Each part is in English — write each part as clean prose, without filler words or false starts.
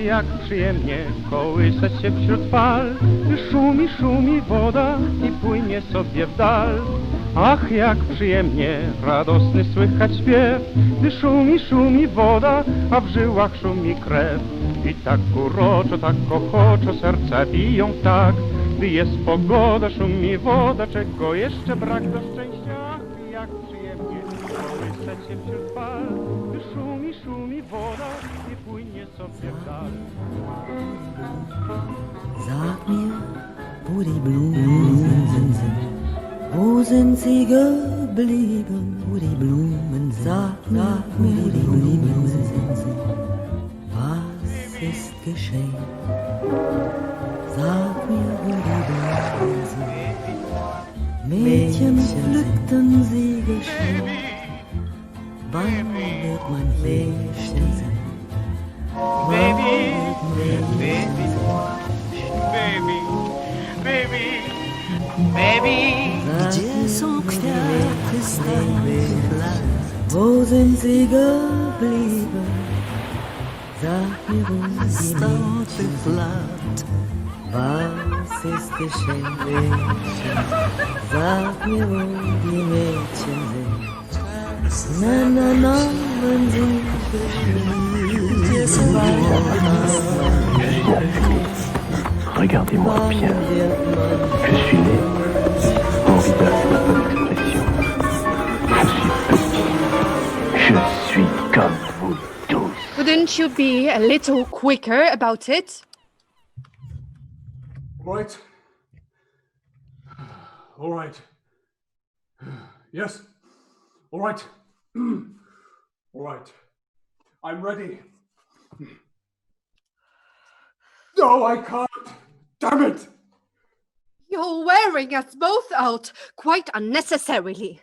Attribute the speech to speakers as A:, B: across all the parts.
A: jak przyjemnie kołysać się wśród fal, gdy szumi, szumi woda i płynie sobie w dal. Ach, jak przyjemnie, radosny słychać śpiew, gdy szumi, szumi woda, a w żyłach szumi krew. I tak uroczo, tak ochoczo serca biją tak, gdy jest pogoda, szumi woda, czego jeszcze brak do szczęścia. Ach, jak przyjemnie kołysać się wśród fal, gdy szumi, szumi woda i płynie sobie w dal.
B: Sag mir, wo die Blumen sind, wo sind sie geblieben, wo die Blumen sind, sag mir, wo die Blumen sind, was ist geschehen, sag mir, wo die Blumen sind, Mädchen pflückten sie geschwind, wann wird man hier stehen?
C: Baby, baby, baby, baby, baby.
B: Gdzie są kwiaty starych lat? Wo sind sie geblieben? Sag mir, wo ist die Lat? Was ist geschehen, Mädchen? Sag mir, wo die Mädchen sind. Na, na, na, wenn sie
D: Regardez-moi bien. Je suis né. Mon visage n'a pas d'expression. Je suis petit. Je suis comme vous tous.
E: Wouldn't you be a little quicker about it?
F: Right. All right. Yes. All right. All right. I'm ready. No, I can't. Damn it.
E: You're wearing us both out quite unnecessarily.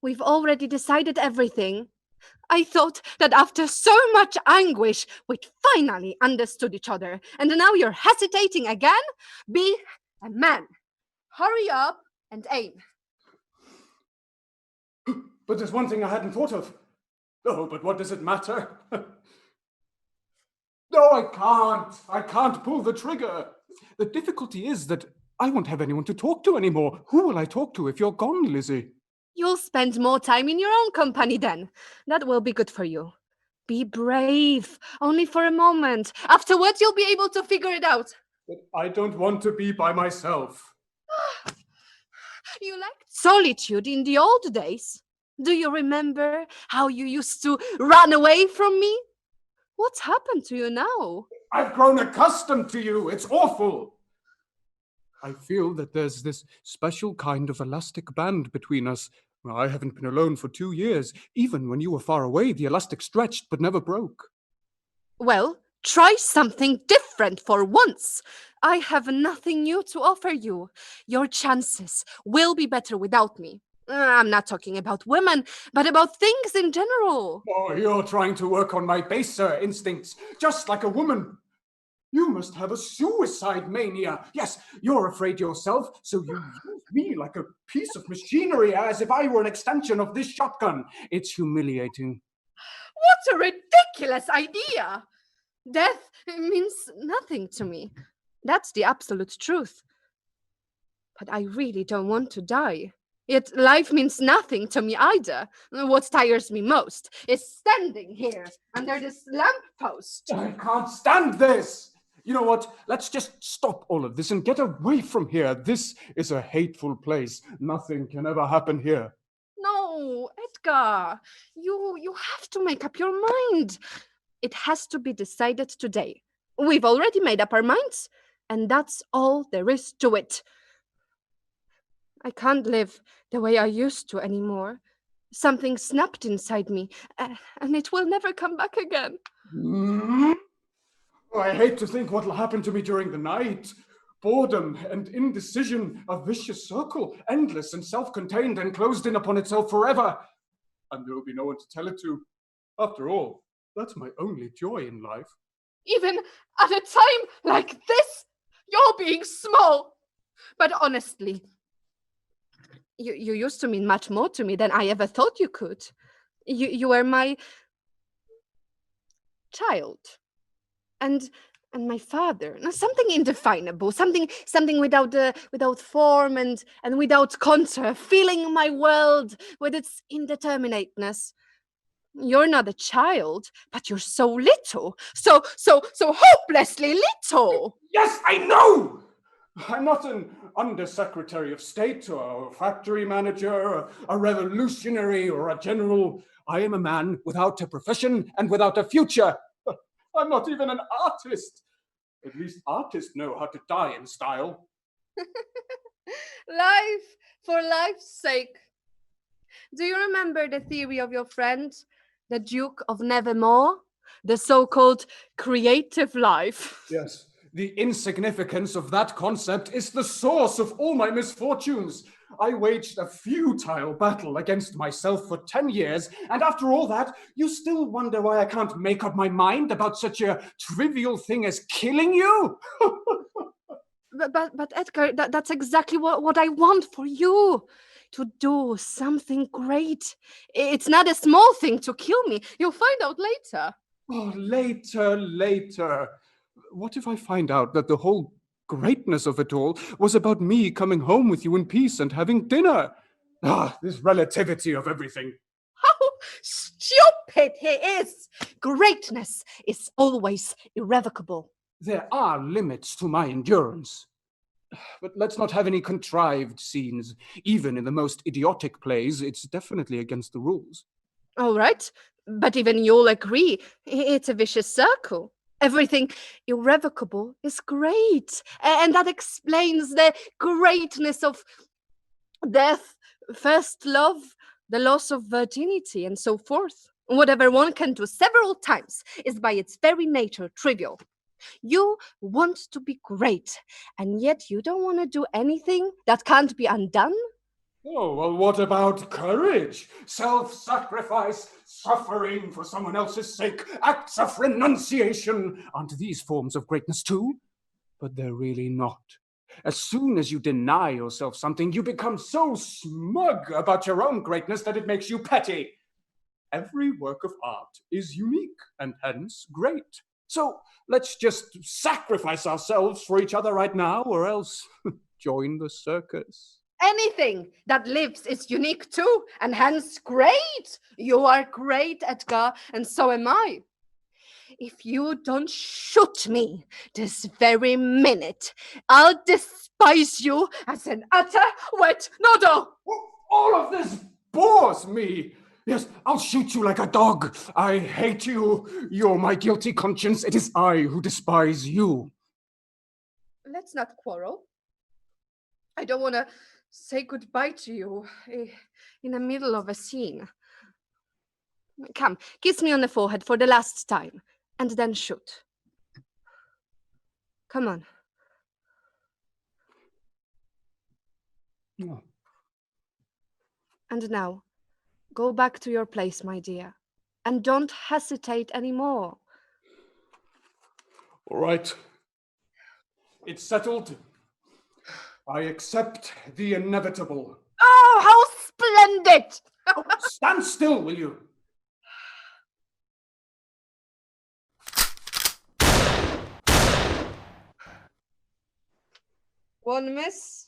E: We've already decided everything. I thought that after so much anguish, we'd finally understood each other. And now you're hesitating again? Be a man. Hurry up and aim.
F: But there's one thing I hadn't thought of. Oh, but what does it matter? No, I can't. I can't pull the trigger. The difficulty is that I won't have anyone to talk to anymore. Who will I talk to if you're gone, Lizzie?
E: You'll spend more time in your own company then. That will be good for you. Be brave, only for a moment. Afterwards, you'll be able to figure it out.
F: But I don't want to be by myself.
E: You liked solitude in the old days. Do you remember how you used to run away from me? What's happened to you now?
F: I've grown accustomed to you. It's awful. I feel that there's this special kind of elastic band between us. Well, I haven't been alone for 2 years. Even when you were far away, the elastic stretched but never broke.
E: Well, try something different for once. I have nothing new to offer you. Your chances will be better without me. I'm not talking about women, but about things in general.
F: Oh, you're trying to work on my baser instincts, just like a woman. You must have a suicide mania. Yes, you're afraid yourself, so you use me like a piece of machinery, as if I were an extension of this shotgun. It's humiliating.
E: What a ridiculous idea! Death means nothing to me. That's the absolute truth. But I really don't want to die. Yet life means nothing to me either. What tires me most is standing here under this lamppost.
F: I can't stand this. You know what? Let's just stop all of this and get away from here. This is a hateful place. Nothing can ever happen here.
E: No, Edgar, you have to make up your mind. It has to be decided today. We've already made up our minds, and that's all there is to it. I can't live the way I used to anymore. Something snapped inside me, and it will never come back again.
F: I hate to think what will happen to me during the night. Boredom and indecision, a vicious circle, endless and self-contained and closed in upon itself forever. And there will be no one to tell it to. After all, that's my only joy in life.
E: Even at a time like this, you're being small. But honestly, you used to mean much more to me than I ever thought you could. You were my child. And And my father, no, something indefinable, something without form and without contour, filling my world with its indeterminateness. You're not a child, but you're so little, so hopelessly little.
F: Yes, I know! I'm not an undersecretary of state or a factory manager, a revolutionary or a general. I am a man without a profession and without a future. I'm not even an artist. At least artists know how to die in style.
E: Life for life's sake. Do you remember the theory of your friend, the Duke of Nevermore? The so-called creative life.
F: Yes, the insignificance of that concept is the source of all my misfortunes. I waged a futile battle against myself for 10 years, and after all that, you still wonder why I can't make up my mind about such a trivial thing as killing you?
E: But Edgar, that's exactly what I want for you. To do something great. It's not a small thing to kill me. You'll find out later.
F: Oh, later. What if I find out that the whole greatness of it all was about me coming home with you in peace and having dinner? This relativity of everything.
E: How stupid he is! Greatness is always irrevocable.
F: There are limits to my endurance. But let's not have any contrived scenes. Even in the most idiotic plays, it's definitely against the rules.
E: All right, but even you'll agree, it's a vicious circle. Everything irrevocable is great, and that explains the greatness of death, first love, the loss of virginity, and so forth. Whatever one can do several times is by its very nature trivial. You want to be great, and yet you don't want to do anything that can't be undone?
F: Oh, well, what about courage? Self-sacrifice, suffering for someone else's sake, acts of renunciation. Aren't these forms of greatness too? But they're really not. As soon as you deny yourself something, you become so smug about your own greatness that it makes you petty. Every work of art is unique and hence great. So let's just sacrifice ourselves for each other right now, or else join the circus.
E: Anything that lives is unique too, and hence great. You are great, Edgar, and so am I. If you don't shoot me this very minute, I'll despise you as an utter wet noodle.
F: All of this bores me. Yes, I'll shoot you like a dog. I hate you. You're my guilty conscience. It is I who despise you.
E: Let's not quarrel. I don't want to say goodbye to you in the middle of a scene. Come, kiss me on the forehead for the last time, and then shoot. Come on.
F: No.
E: And now, go back to your place, my dear, and don't hesitate anymore.
F: All right. It's settled. I accept the inevitable.
E: Oh, how splendid!
F: Stand still, will you?
E: One miss,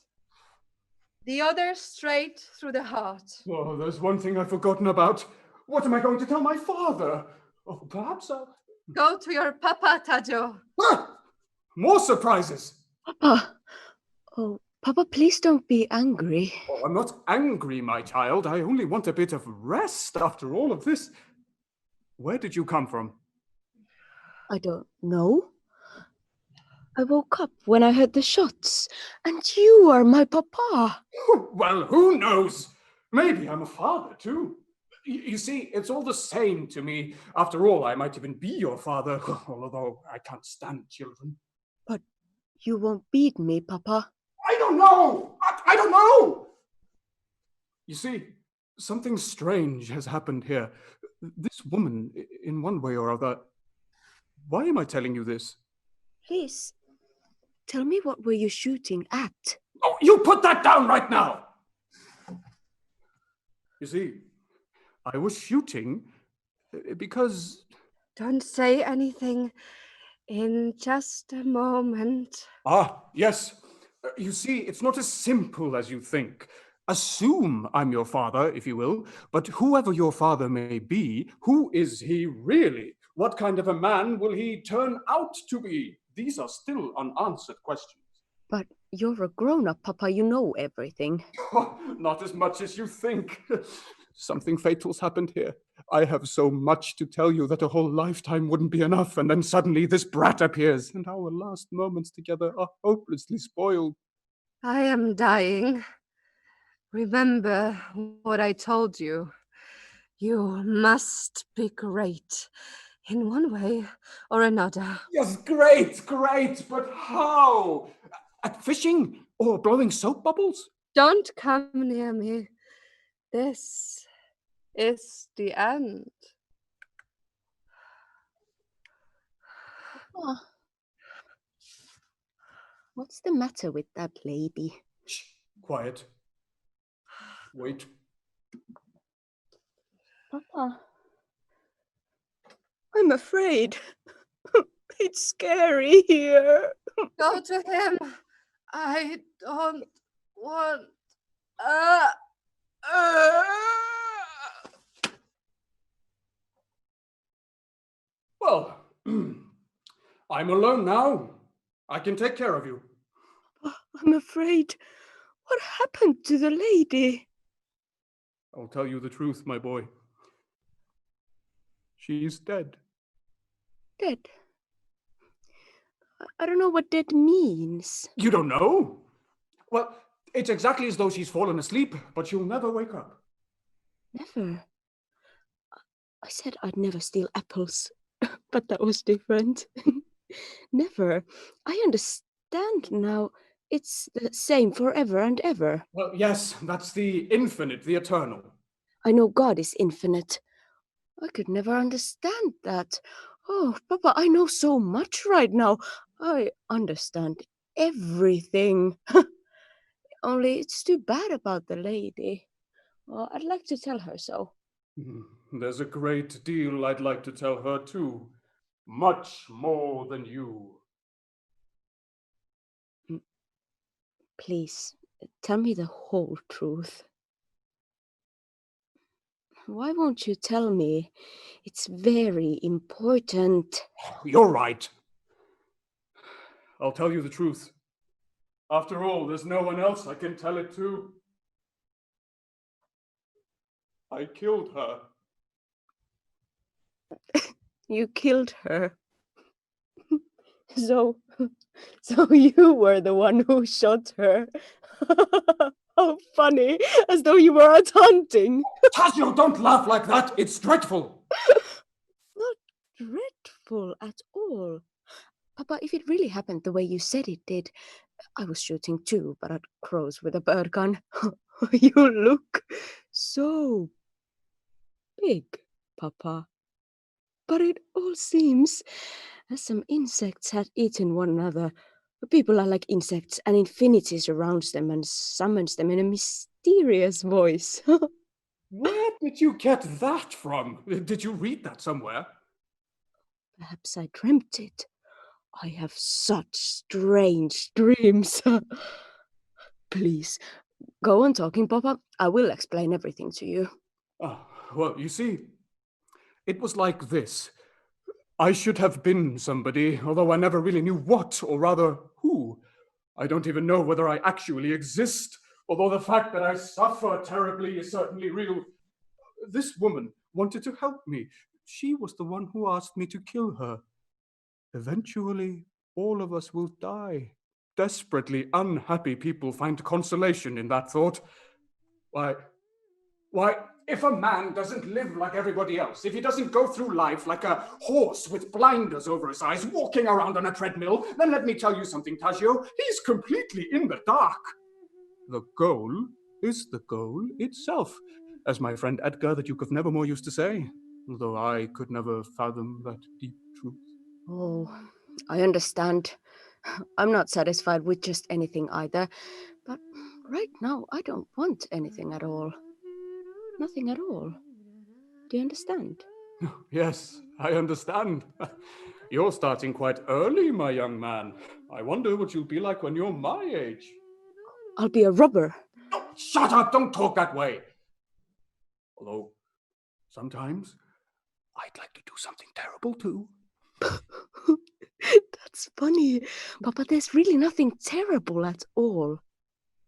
E: the other straight through the heart.
F: Oh, there's one thing I've forgotten about. What am I going to tell my father? Oh, perhaps I'll...
E: Go to your papa, Tajo.
F: Ah! More surprises!
B: Papa. Oh, Papa, please don't be angry.
F: Oh, I'm not angry, my child. I only want a bit of rest after all of this. Where did you come from?
B: I don't know. I woke up when I heard the shots, and you are my papa.
F: Well, who knows? Maybe I'm a father, too. You see, it's all the same to me. After all, I might even be your father, although I can't stand children.
B: But you won't beat me, Papa.
F: I don't know! I don't know! You see, something strange has happened here. This woman, in one way or other... Why am I telling you this?
B: Please, tell me, what were you shooting at?
F: Oh, you put that down right now! You see, I was shooting because...
E: Don't say anything. In just a moment.
F: Ah, yes. You see, it's not as simple as you think. Assume I'm your father, if you will, but whoever your father may be, who is he really? What kind of a man will he turn out to be? These are still unanswered questions.
G: But you're a grown-up, Papa. You know everything.
F: Not as much as you think. Something fatal's happened here. I have so much to tell you that a whole lifetime wouldn't be enough, and then suddenly this brat appears, and our last moments together are hopelessly spoiled.
E: I am dying. Remember what I told you. You must be great in one way or another.
F: Yes, great, but how? At fishing or blowing soap bubbles?
E: Don't come near me. This is the end.
G: Oh. What's the matter with that lady?
F: Shh, quiet. Wait.
G: Papa, I'm afraid. It's scary here.
E: Go to him. I don't want.
F: Well, I'm alone now. I can take care of you.
G: I'm afraid. What happened to the lady?
F: I'll tell you the truth, my boy. She's dead.
G: Dead. I don't know what dead means.
F: You don't know? Well, it's exactly as though she's fallen asleep, but she'll never wake up.
G: Never. I said I'd never steal apples, but that was different. Never. I understand now. It's the same forever and ever.
F: Well, yes, that's the infinite, the eternal.
G: I know God is infinite. I could never understand that. Oh, Papa, I know so much right now. I understand everything. Only it's too bad about the lady. Well, I'd like to tell her so.
F: There's a great deal I'd like to tell her too. Much more than you.
G: Please, tell me the whole truth. Why won't you tell me? It's very important.
F: You're right. I'll tell you the truth. After all, there's no one else I can tell it to. I killed her.
G: You killed her. So you were the one who shot her. How funny, as though you were out hunting.
F: Tasio, don't laugh like that. It's dreadful.
G: Not dreadful at all. Papa, if it really happened the way you said it did, I was shooting too, but at crows with a bird gun. You look so big, Papa. But it all seems as some insects had eaten one another. People are like insects, and infinity surrounds them and summons them in a mysterious voice.
F: Where did you get that from? Did you read that somewhere?
G: Perhaps I dreamt it. I have such strange dreams. Please, go on talking, Papa. I will explain everything to you.
F: Well, you see, it was like this. I should have been somebody, although I never really knew what, or rather, who. I don't even know whether I actually exist, although the fact that I suffer terribly is certainly real. This woman wanted to help me. She was the one who asked me to kill her. Eventually, all of us will die. Desperately unhappy people find consolation in that thought. Why, if a man doesn't live like everybody else, if he doesn't go through life like a horse with blinders over his eyes, walking around on a treadmill, then let me tell you something, Tasio, he's completely in the dark. The goal is the goal itself, as my friend Edgar, the Duke of Nevermore, used to say, although I could never fathom that deep truth.
G: Oh, I understand. I'm not satisfied with just anything either, but right now I don't want anything at all. Nothing at all. Do you understand?
F: Yes, I understand. You're starting quite early, my young man. I wonder what you'll be like when you're my age.
G: I'll be a robber.
F: Oh, shut up! Don't talk that way. Although, sometimes, I'd like to do something terrible too.
G: That's funny. Papa, there's really nothing terrible at all.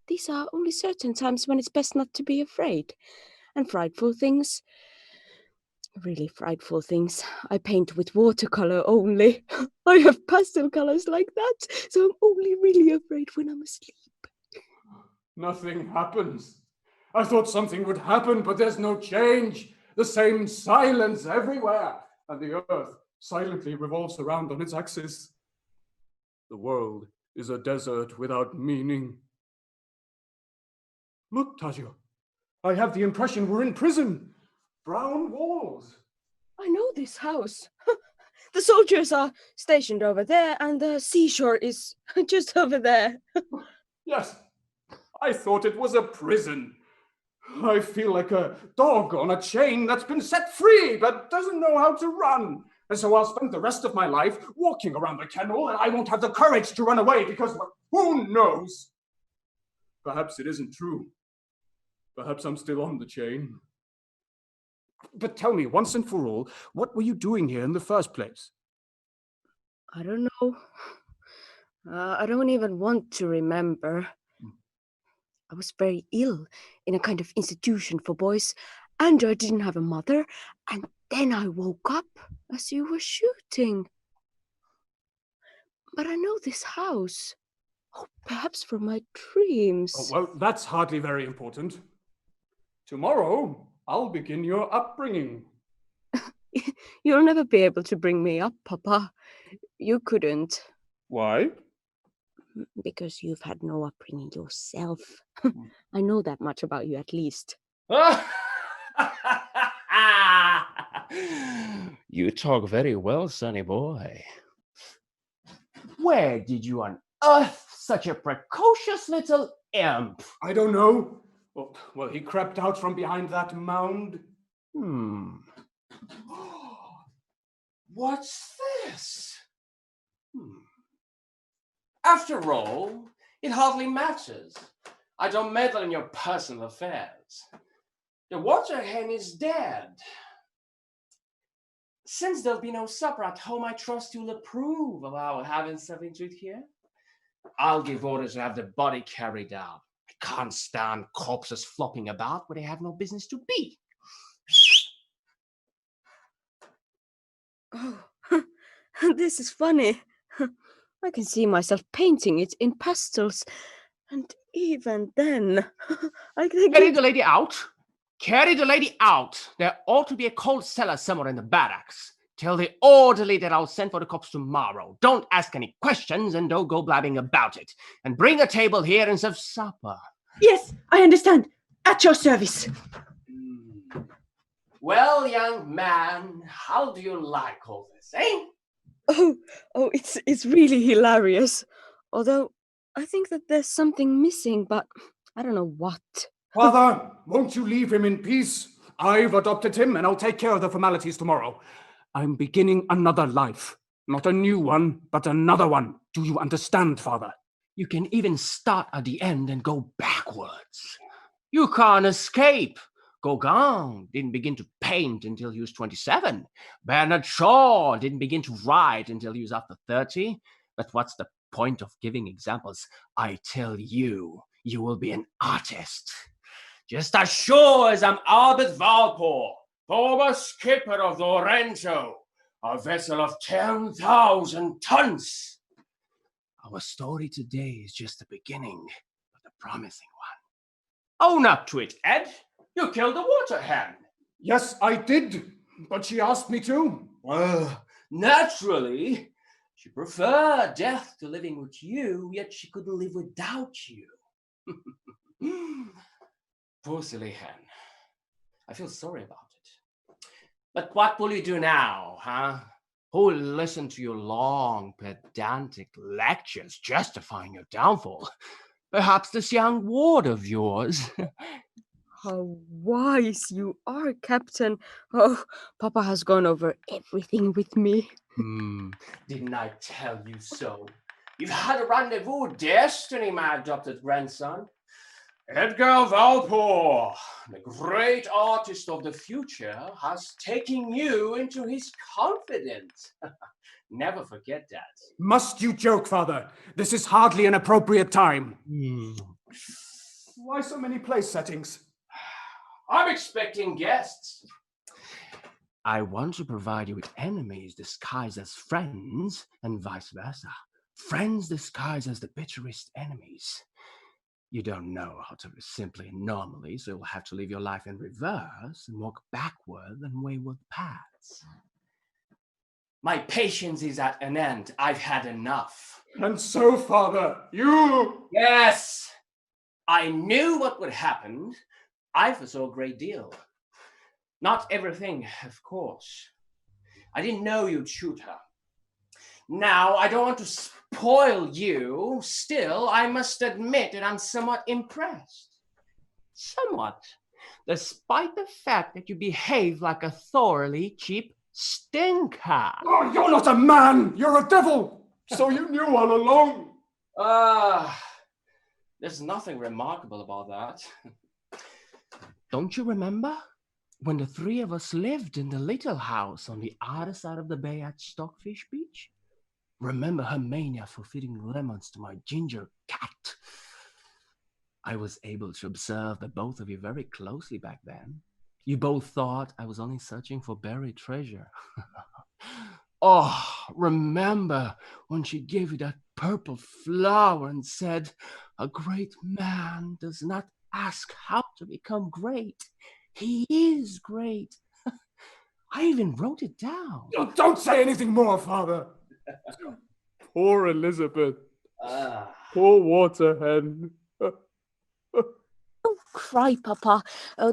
G: These are only certain times when it's best not to be afraid. And frightful things. Really frightful things. I paint with watercolor only. I have pastel colors like that, so I'm only really afraid when I'm asleep.
F: Nothing happens. I thought something would happen, but there's no change. The same silence everywhere. And the earth silently revolves around on its axis. The world is a desert without meaning. Look, Tajio. I have the impression we're in prison. Brown walls.
G: I know this house. The soldiers are stationed over there, and the seashore is just over there.
F: Yes, I thought it was a prison. I feel like a dog on a chain that's been set free but doesn't know how to run. And so I'll spend the rest of my life walking around the kennel, and I won't have the courage to run away because, well, who knows? Perhaps it isn't true. Perhaps I'm still on the chain. But tell me, once and for all, what were you doing here in the first place?
G: I don't know. I don't even want to remember. I was very ill in a kind of institution for boys, and I didn't have a mother, and then I woke up as you were shooting. But I know this house. Oh, perhaps from my dreams.
F: Oh, well, that's hardly very important. Tomorrow, I'll begin your upbringing.
G: You'll never be able to bring me up, Papa. You couldn't.
F: Why?
G: Because you've had no upbringing yourself. I know that much about you, at least.
H: You talk very well, sonny boy. Where did you unearth such a precocious little imp?
F: I don't know. Well, he crept out from behind that mound.
H: What's this? After all, it hardly matters. I don't meddle in your personal affairs. The Water Hen is dead. Since there'll be no supper at home, I trust you'll approve of our having something to eat here. I'll give orders to have the body carried out. I can't stand corpses flopping about where they have no business to be.
G: Oh, this is funny. I can see myself painting it in pastels. And even then, I think...
H: Carry the lady out. Carry the lady out. There ought to be a cold cellar somewhere in the barracks. Tell the orderly that I'll send for the cops tomorrow. Don't ask any questions and don't go blabbing about it. And bring a table here and serve supper.
I: Yes, I understand. At your service.
H: Well, young man, how do you like all this, eh?
G: Oh, it's really hilarious. Although I think that there's something missing, but I don't know what.
F: Father, won't you leave him in peace? I've adopted him, and I'll take care of the formalities tomorrow. I'm beginning another life. Not a new one, but another one. Do you understand, Father?
H: You can even start at the end and go backwards. You can't escape. Gauguin didn't begin to paint until he was 27. Bernard Shaw didn't begin to write until he was after 30. But what's the point of giving examples? I tell you, you will be an artist. Just as sure as I'm Albert Valpor, former skipper of the Orenco, a vessel of 10,000 tons. Our story today is just the beginning, but a promising one. Own up to it, Ed. You killed the Water Hen.
F: Yes, I did, but she asked me to.
H: Naturally. She preferred death to living with you, yet she couldn't live without you. Poor silly hen. I feel sorry about it. But what will you do now, huh? Who will listen to your long, pedantic lectures justifying your downfall? Perhaps this young ward of yours.
G: How wise you are, Captain. Oh, Papa has gone over everything with me.
H: Didn't I tell you so? You've had a rendezvous with destiny, my adopted grandson. Edgar Valpour, the great artist of the future, has taken you into his confidence. Never forget that.
F: Must you joke, Father? This is hardly an appropriate time. Why so many place settings?
H: I'm expecting guests. I want to provide you with enemies disguised as friends, and vice versa. Friends disguised as the bitterest enemies. You don't know how to live simply and normally, so you'll have to live your life in reverse and walk backward and wayward paths. My patience is at an end. I've had enough.
F: And so, Father, you...
H: Yes! I knew what would happen. I foresaw a great deal. Not everything, of course. I didn't know you'd shoot her. Now, I don't want to spoil you. Still, I must admit that I'm somewhat impressed. Somewhat. Despite the fact that you behave like a thoroughly cheap stinker.
F: Oh, you're not a man! You're a devil! So you knew all along!
H: There's nothing remarkable about that. Don't you remember when the three of us lived in the little house on the other side of the bay at Stockfish Beach? Remember her mania for feeding lemons to my ginger cat? I was able to observe the both of you very closely back then. You both thought I was only searching for buried treasure. Oh, remember when she gave you that purple flower and said, "A great man does not ask how to become great. He is great." I even wrote it down.
F: Oh, don't say anything more, Father. Poor Elizabeth. Poor Water Hen.
G: Don't cry, Papa.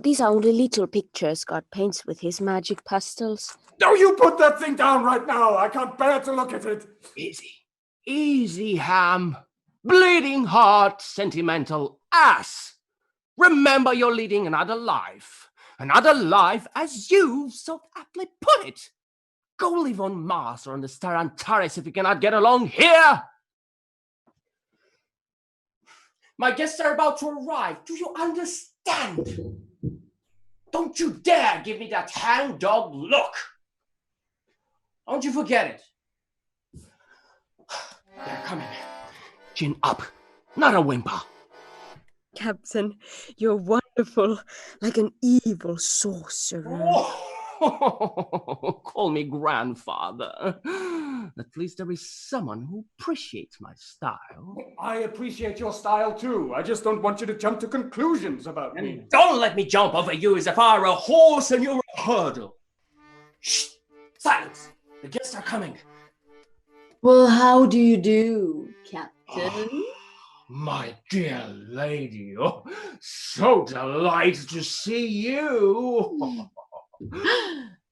G: These are only little pictures God paints with his magic pastels.
F: No, you put that thing down right now. I can't bear to look at it.
H: Easy. Easy, Ham. Bleeding heart, sentimental ass. Remember you're leading another life. Another life, as you so aptly put it. Go live on Mars or on the star Antares if you cannot get along here. My guests are about to arrive. Do you understand? Don't you dare give me that hangdog look. Don't you forget it. They're coming. Chin up, not a whimper.
G: Captain, you're wonderful, like an evil sorcerer.
H: Oh, call me grandfather. At least there is someone who appreciates my style.
F: I appreciate your style too. I just don't want you to jump to conclusions about me.
H: And don't let me jump over you as if I were a horse and you were a hurdle. Shh! Silence! The guests are coming.
I: Well, how do you do, Captain?
H: My dear lady, so delighted to see you.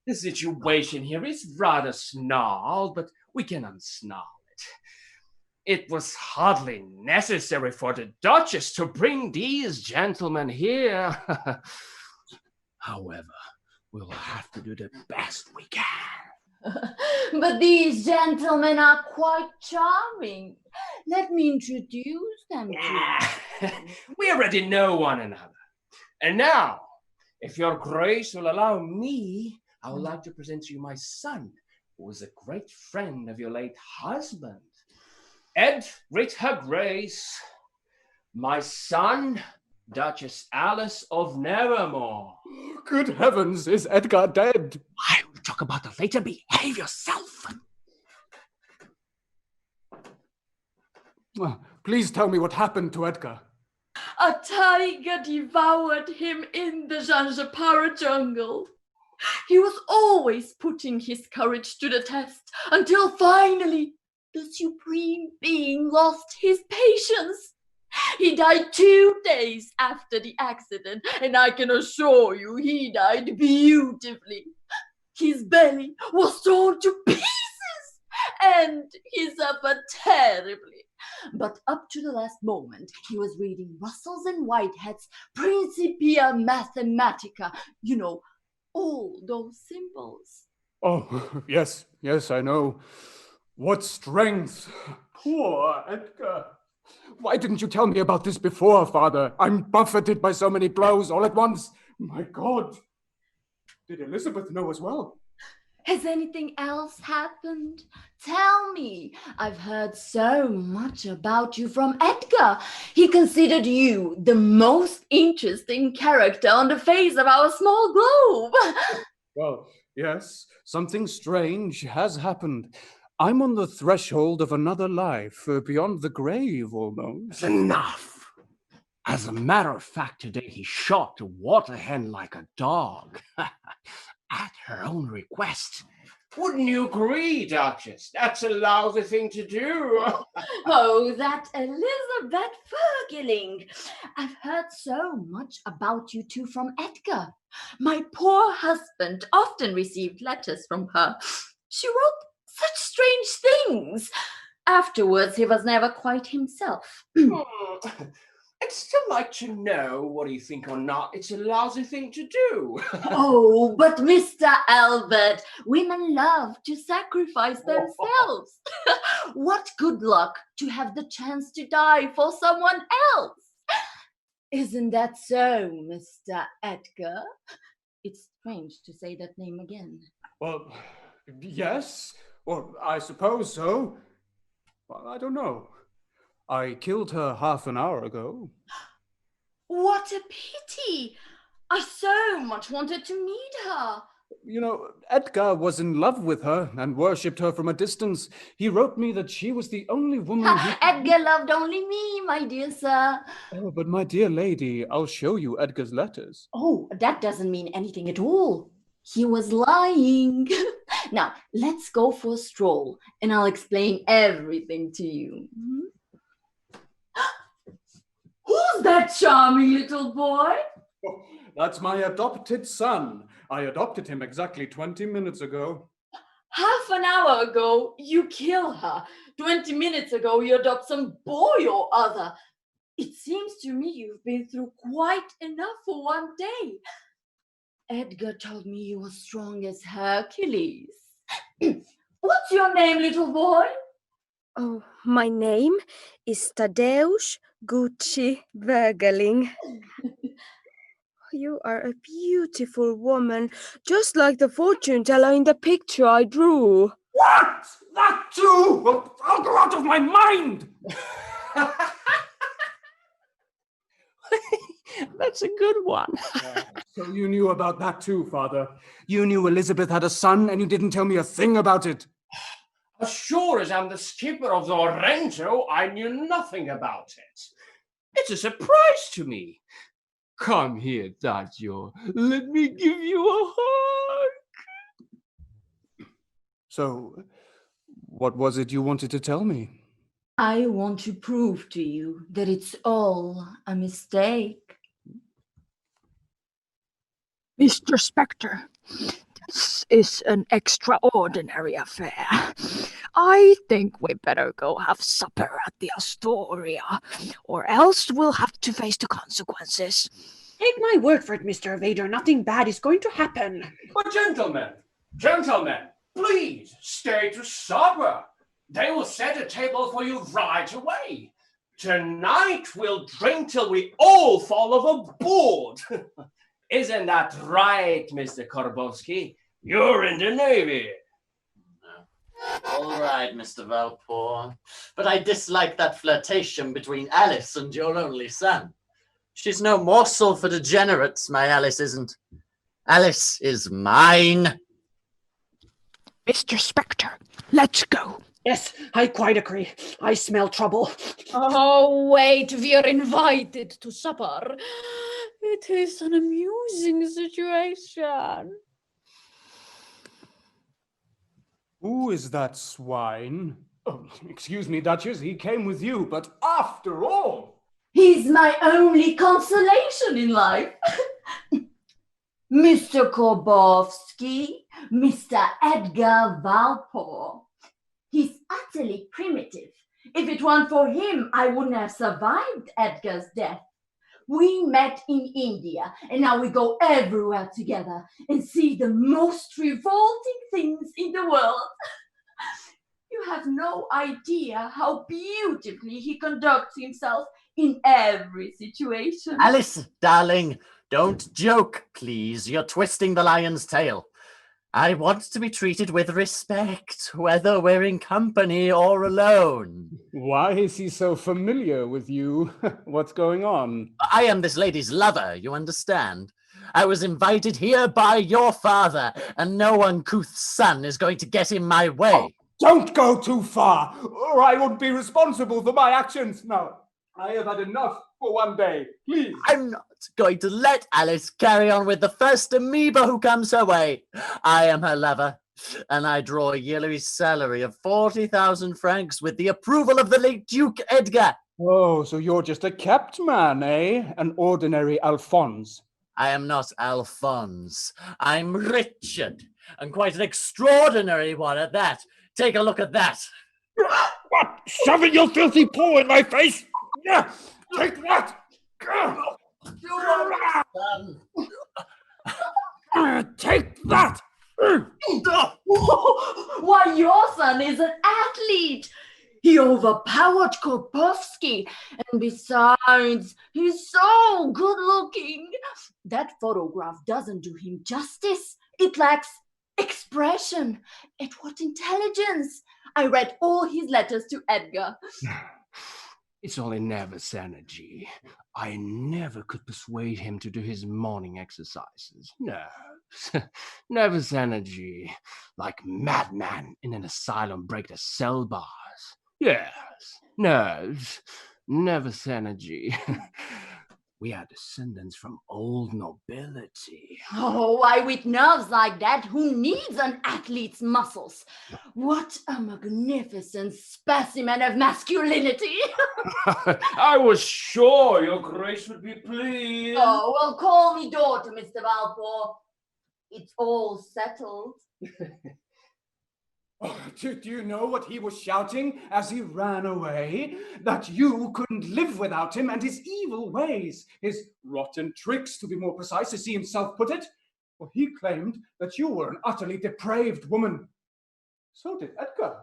H: The situation here is rather snarled, but we can unsnarl it. It was hardly necessary for the Duchess to bring these gentlemen here. However, we'll have to do the best we can.
I: But these gentlemen are quite charming. Let me introduce them to you.
H: We already know one another. And now, if your grace will allow me, I would like to present to you my son, who was a great friend of your late husband. Ed, greet her grace. My son, Duchess Alice of Nevermore.
F: Good heavens, is Edgar dead?
H: I will talk about that later. Behave yourself.
F: Please tell me what happened to Edgar.
J: A tiger devoured him in the Zanzibar jungle. He was always putting his courage to the test until finally the supreme being lost his patience. He died 2 days after the accident, and I can assure you he died beautifully. His belly was torn to pieces, and he suffered terribly.
I: But up to the last moment, he was reading Russells and Whitehead's Principia Mathematica. You know, all those symbols.
F: Oh, yes, I know. What strength! Poor Edgar. Why didn't you tell me about this before, Father? I'm buffeted by so many blows all at once. My God. Did Elizabeth know as well?
I: Has anything else happened? Tell me. I've heard so much about you from Edgar. He considered you the most interesting character on the face of our small globe.
F: Well, yes, something strange has happened. I'm on the threshold of another life, beyond the grave almost.
H: Enough! As a matter of fact, today he shot the Water Hen like a dog. At her own request. Wouldn't you agree, Duchess? That's a lousy thing to do.
I: Oh, that Elizabeth Fergeling. I've heard so much about you two from Edgar. My poor husband often received letters from her. She wrote such strange things. Afterwards, he was never quite himself.
H: I'd still like to know, what do you think or not, it's a lousy thing to do.
I: Oh, but Mr. Albert, women love to sacrifice themselves. What good luck to have the chance to die for someone else. Isn't that so, Mr. Edgar? It's strange to say that name again.
F: Well, yes. Well, I suppose so. Well, I don't know. I killed her half an hour ago.
J: What a pity! I so much wanted to meet her.
F: You know, Edgar was in love with her and worshipped her from a distance. He wrote me that she was the only woman he...
I: Edgar loved only me, my dear sir.
F: Oh, but my dear lady, I'll show you Edgar's letters.
I: Oh, that doesn't mean anything at all. He was lying. Now, let's go for a stroll, and I'll explain everything to you.
J: Who's that charming little boy?
F: Oh, that's my adopted son. I adopted him exactly 20 minutes ago.
J: Half an hour ago, you kill her. 20 minutes ago, you adopt some boy or other. It seems to me you've been through quite enough for one day.
I: Edgar told me you were strong as Hercules.
J: What's your name, little boy?
G: Oh, my name is Tadeusz Gucci Vergeling. You are a beautiful woman, just like the fortune teller in the picture I drew.
F: What? That too? Well, I'll go out of my mind!
H: That's a good one.
F: So you knew about that too, Father. You knew Elizabeth had a son and you didn't tell me a thing about it.
H: As sure as I'm the skipper of the Orenzo, I knew nothing about it. It's a surprise to me. Come here, Daggio. Let me give you a hug.
F: So, what was it you wanted to tell me?
I: I want to prove to you that it's all a mistake.
K: Mr. Spectre, this is an extraordinary affair. I think we better go have supper at the Astoria, or else we'll have to face the consequences.
L: Take my word for it, Mr. Vader. Nothing bad is going to happen.
H: But gentlemen, please stay to supper. They will set a table for you right away. Tonight we'll drink till we all fall overboard. Isn't that right, Mr. Korbowski? You're in the Navy.
M: All right, Mr. Valpore. But I dislike that flirtation between Alice and your only son. She's no morsel for degenerates, my Alice isn't. Alice is mine.
K: Mr. Spectre, let's go.
L: Yes, I quite agree. I smell trouble.
J: Oh, wait, we're invited to supper. It is an amusing situation.
F: Who is that swine? Oh, excuse me, Duchess, he came with you, but after all...
I: He's my only consolation in life. Mr. Korbowski, Mr. Edgar Valpore. He's utterly primitive. If it weren't for him, I wouldn't have survived Edgar's death. We met in India, and now we go everywhere together and see the most revolting things in the world. You have no idea how beautifully he conducts himself in every situation.
M: Alice, darling, don't joke, please. You're twisting the lion's tail. I want to be treated with respect, whether we're in company or alone.
A: Why is he so familiar with you? What's going on?
M: I am this lady's lover, you understand? I was invited here by your father, and no uncouth son is going to get in my way.
F: Oh, don't go too far, or I would be responsible for my actions. Now, I have had enough for one day. Please.
M: I'm not going to let Alice carry on with the first amoeba who comes her way. I am her lover, and I draw a yearly salary of 40,000 francs with the approval of the late Duke Edgar.
A: Oh, so you're just a kept man, eh? An ordinary Alphonse.
M: I am not Alphonse. I'm Richard, and quite an extraordinary one at that. Take a look at that.
F: What? Shoving your filthy paw in my face? Yeah, take that! Take that!
I: Why, your son is an athlete. He overpowered Korpovsky, and besides, he's so good looking. That photograph doesn't do him justice. It lacks expression. And what intelligence! I read all his letters to Edgar.
H: It's only nervous energy. I never could persuade him to do his morning exercises. No. Nervous energy. Like madman in an asylum break the cell bars. Yes. Nerves. Nervous energy. We are descendants from old nobility.
I: Oh, why with nerves like that, who needs an athlete's muscles? What a magnificent specimen of masculinity!
H: I was sure your grace would be pleased.
I: Oh, well, call me daughter, Mr. Valpore. It's all settled.
F: Oh, do you know what he was shouting as he ran away? That you couldn't live without him and his evil ways, his rotten tricks, to be more precise, as he himself put it. For he claimed that you were an utterly depraved woman. So did Edgar.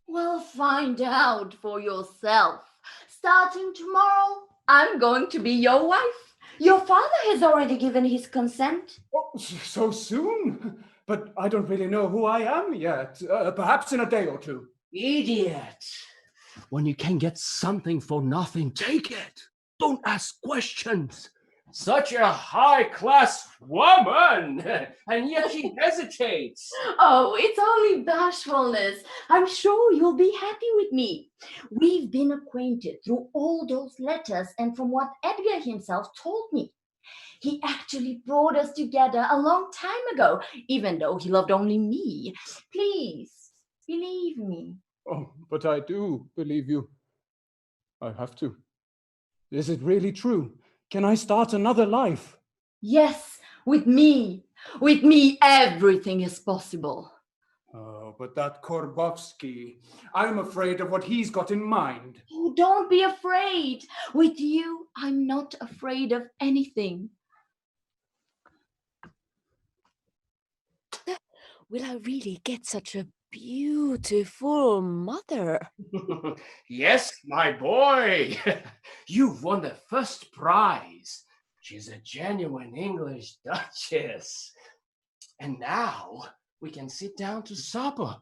I: Well, find out for yourself. Starting tomorrow, I'm going to be your wife. Your father has already given his consent.
F: Oh, so soon? But I don't really know who I am yet. Perhaps in a day or two.
H: Idiot! When you can get something for nothing, take it. Don't ask questions. Such a high-class woman, and yet she hesitates.
I: Oh, it's only bashfulness. I'm sure you'll be happy with me. We've been acquainted through all those letters and from what Edgar himself told me. He actually brought us together a long time ago, even though he loved only me. Please, believe me.
F: Oh, but I do believe you. I have to. Is it really true? Can I start another life?
I: Yes, with me. With me, everything is possible.
F: Oh, but that Korpovsky, I'm afraid of what he's got in mind.
I: Oh, don't be afraid. With you, I'm not afraid of anything.
G: Will I really get such a beautiful mother?
H: Yes, my boy. You've won the first prize. She's a genuine English duchess. And now we can sit down to supper.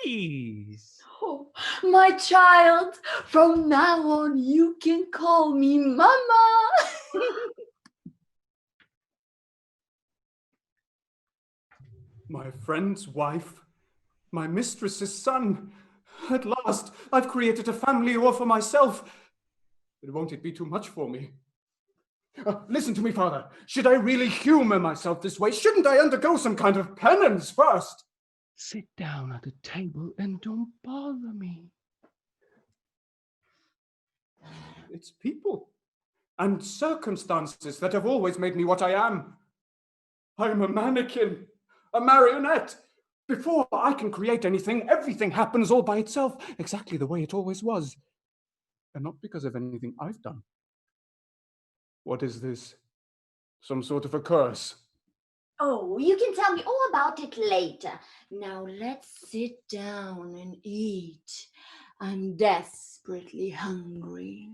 H: Please.
I: Oh, my child, from now on you can call me Mama.
F: My friend's wife, my mistress's son. At last, I've created a family all for myself. But won't it be too much for me? Listen to me, Father. Should I really humor myself this way? Shouldn't I undergo some kind of penance first?
H: Sit down at the table and don't bother me.
F: It's people and circumstances that have always made me what I am. I'm a mannequin, a marionette, Before I can create anything, everything happens all by itself, exactly the way it always was. And not because of anything I've done. What is this? Some sort of a curse?
I: Oh, you can tell me all about it later. Now let's sit down and eat. I'm desperately hungry.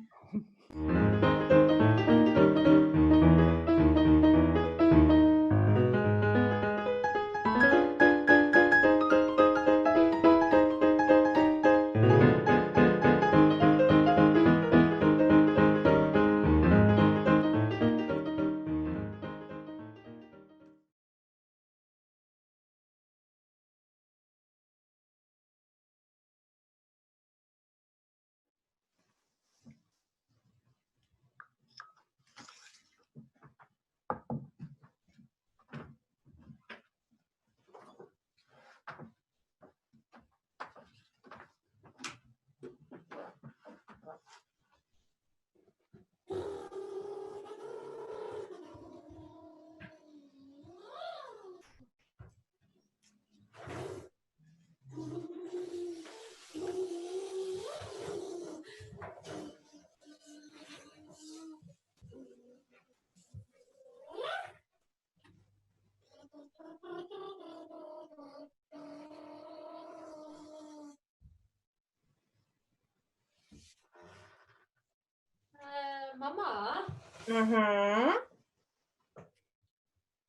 J: Mama?
N: Mm-hmm.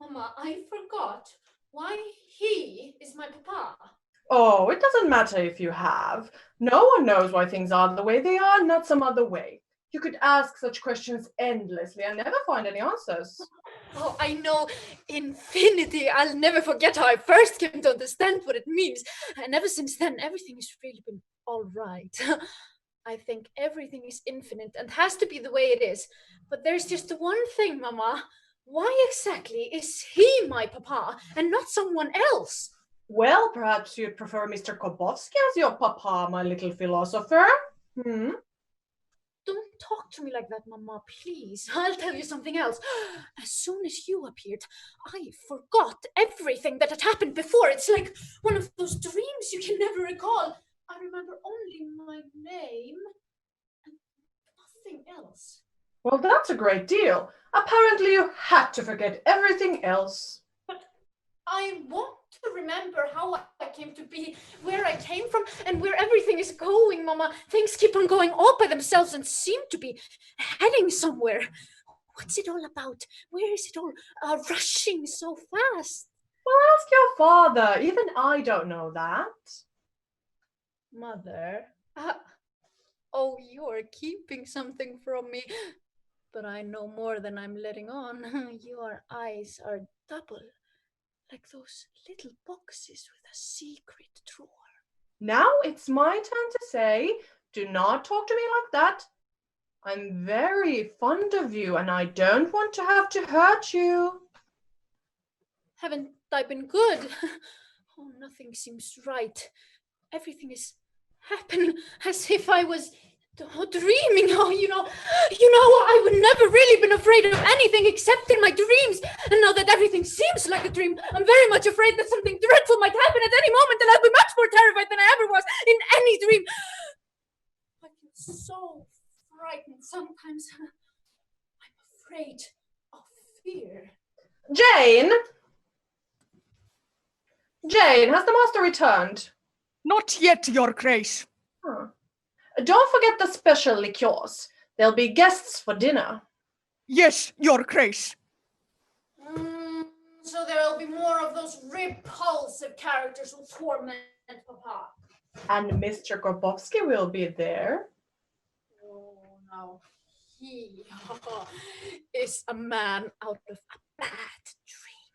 J: Mama, I forgot why he is my papa.
N: Oh, it doesn't matter if you have. No one knows why things are the way they are, not some other way. You could ask such questions endlessly and never find any answers.
J: Oh, I know infinity. I'll never forget how I first came to understand what it means. And ever since then, everything has really been all right. I think everything is infinite and has to be the way it is. But there's just one thing, Mama. Why exactly is he my papa and not someone else?
N: Well, perhaps you'd prefer Mr. Kobovsky as your papa, my little philosopher. Hmm?
J: Don't talk to me like that, Mama, please. I'll tell you something else. As soon as you appeared, I forgot everything that had happened before. It's like one of those dreams you can never recall. I remember only my name and nothing else.
N: Well, that's a great deal. Apparently you had to forget everything else.
J: But I want to remember how I came to be, where I came from, and where everything is going, Mama. Things keep on going all by themselves and seem to be heading somewhere. What's it all about? Where is it all rushing so fast?
N: Well, ask your father. Even I don't know that.
J: Mother? Oh, you're keeping something from me. But I know more than I'm letting on. Your eyes are double, like those little boxes with a secret drawer.
N: Now it's my turn to say, do not talk to me like that. I'm very fond of you and I don't want to have to hurt you.
J: Haven't I been good? Oh, nothing seems right. Everything is happening as if I was dreaming. Oh, you know, I would never really been afraid of anything except in my dreams. And now that everything seems like a dream, I'm very much afraid that something dreadful might happen at any moment, and I'll be much more terrified than I ever was in any dream. I feel so frightened sometimes. I'm afraid of fear.
N: Jane, has the master returned?
K: Not yet, Your Grace.
N: Huh. Don't forget the special liqueurs. There'll be guests for dinner.
K: Yes, Your Grace.
J: So there'll be more of those repulsive characters who torment Papa.
N: And Mr. Grabowski will be there.
J: Oh, no. He is a man out of a bad dream.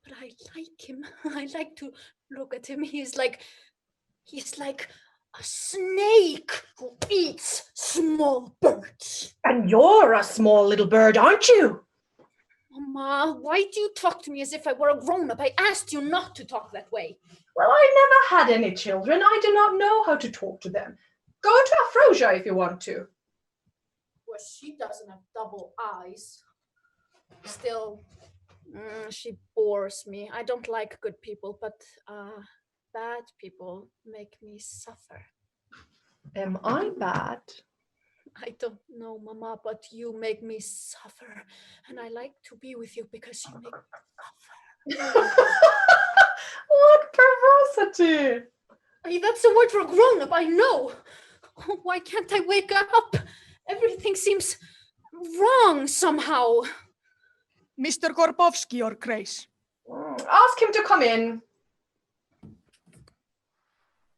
J: But I like him. I like to look at him. He's like a snake who eats small birds.
N: And you're a small little bird, aren't you?
J: Mama, why do you talk to me as if I were a grown-up? I asked you not to talk that way.
N: Well, I never had any children. I do not know how to talk to them. Go to Afrosia if you want to.
J: Well, she doesn't have double eyes. Still,
K: She bores me. I don't like good people, but bad people make me suffer.
N: Am I bad?
K: I don't know, Mama, but you make me suffer. And I like to be with you because you make me suffer.
N: What perversity!
K: That's the word for grown up, I know. Oh, why can't I wake up? Everything seems wrong somehow.
O: Mr. Gorgos, your grace.
N: Ask him to come in.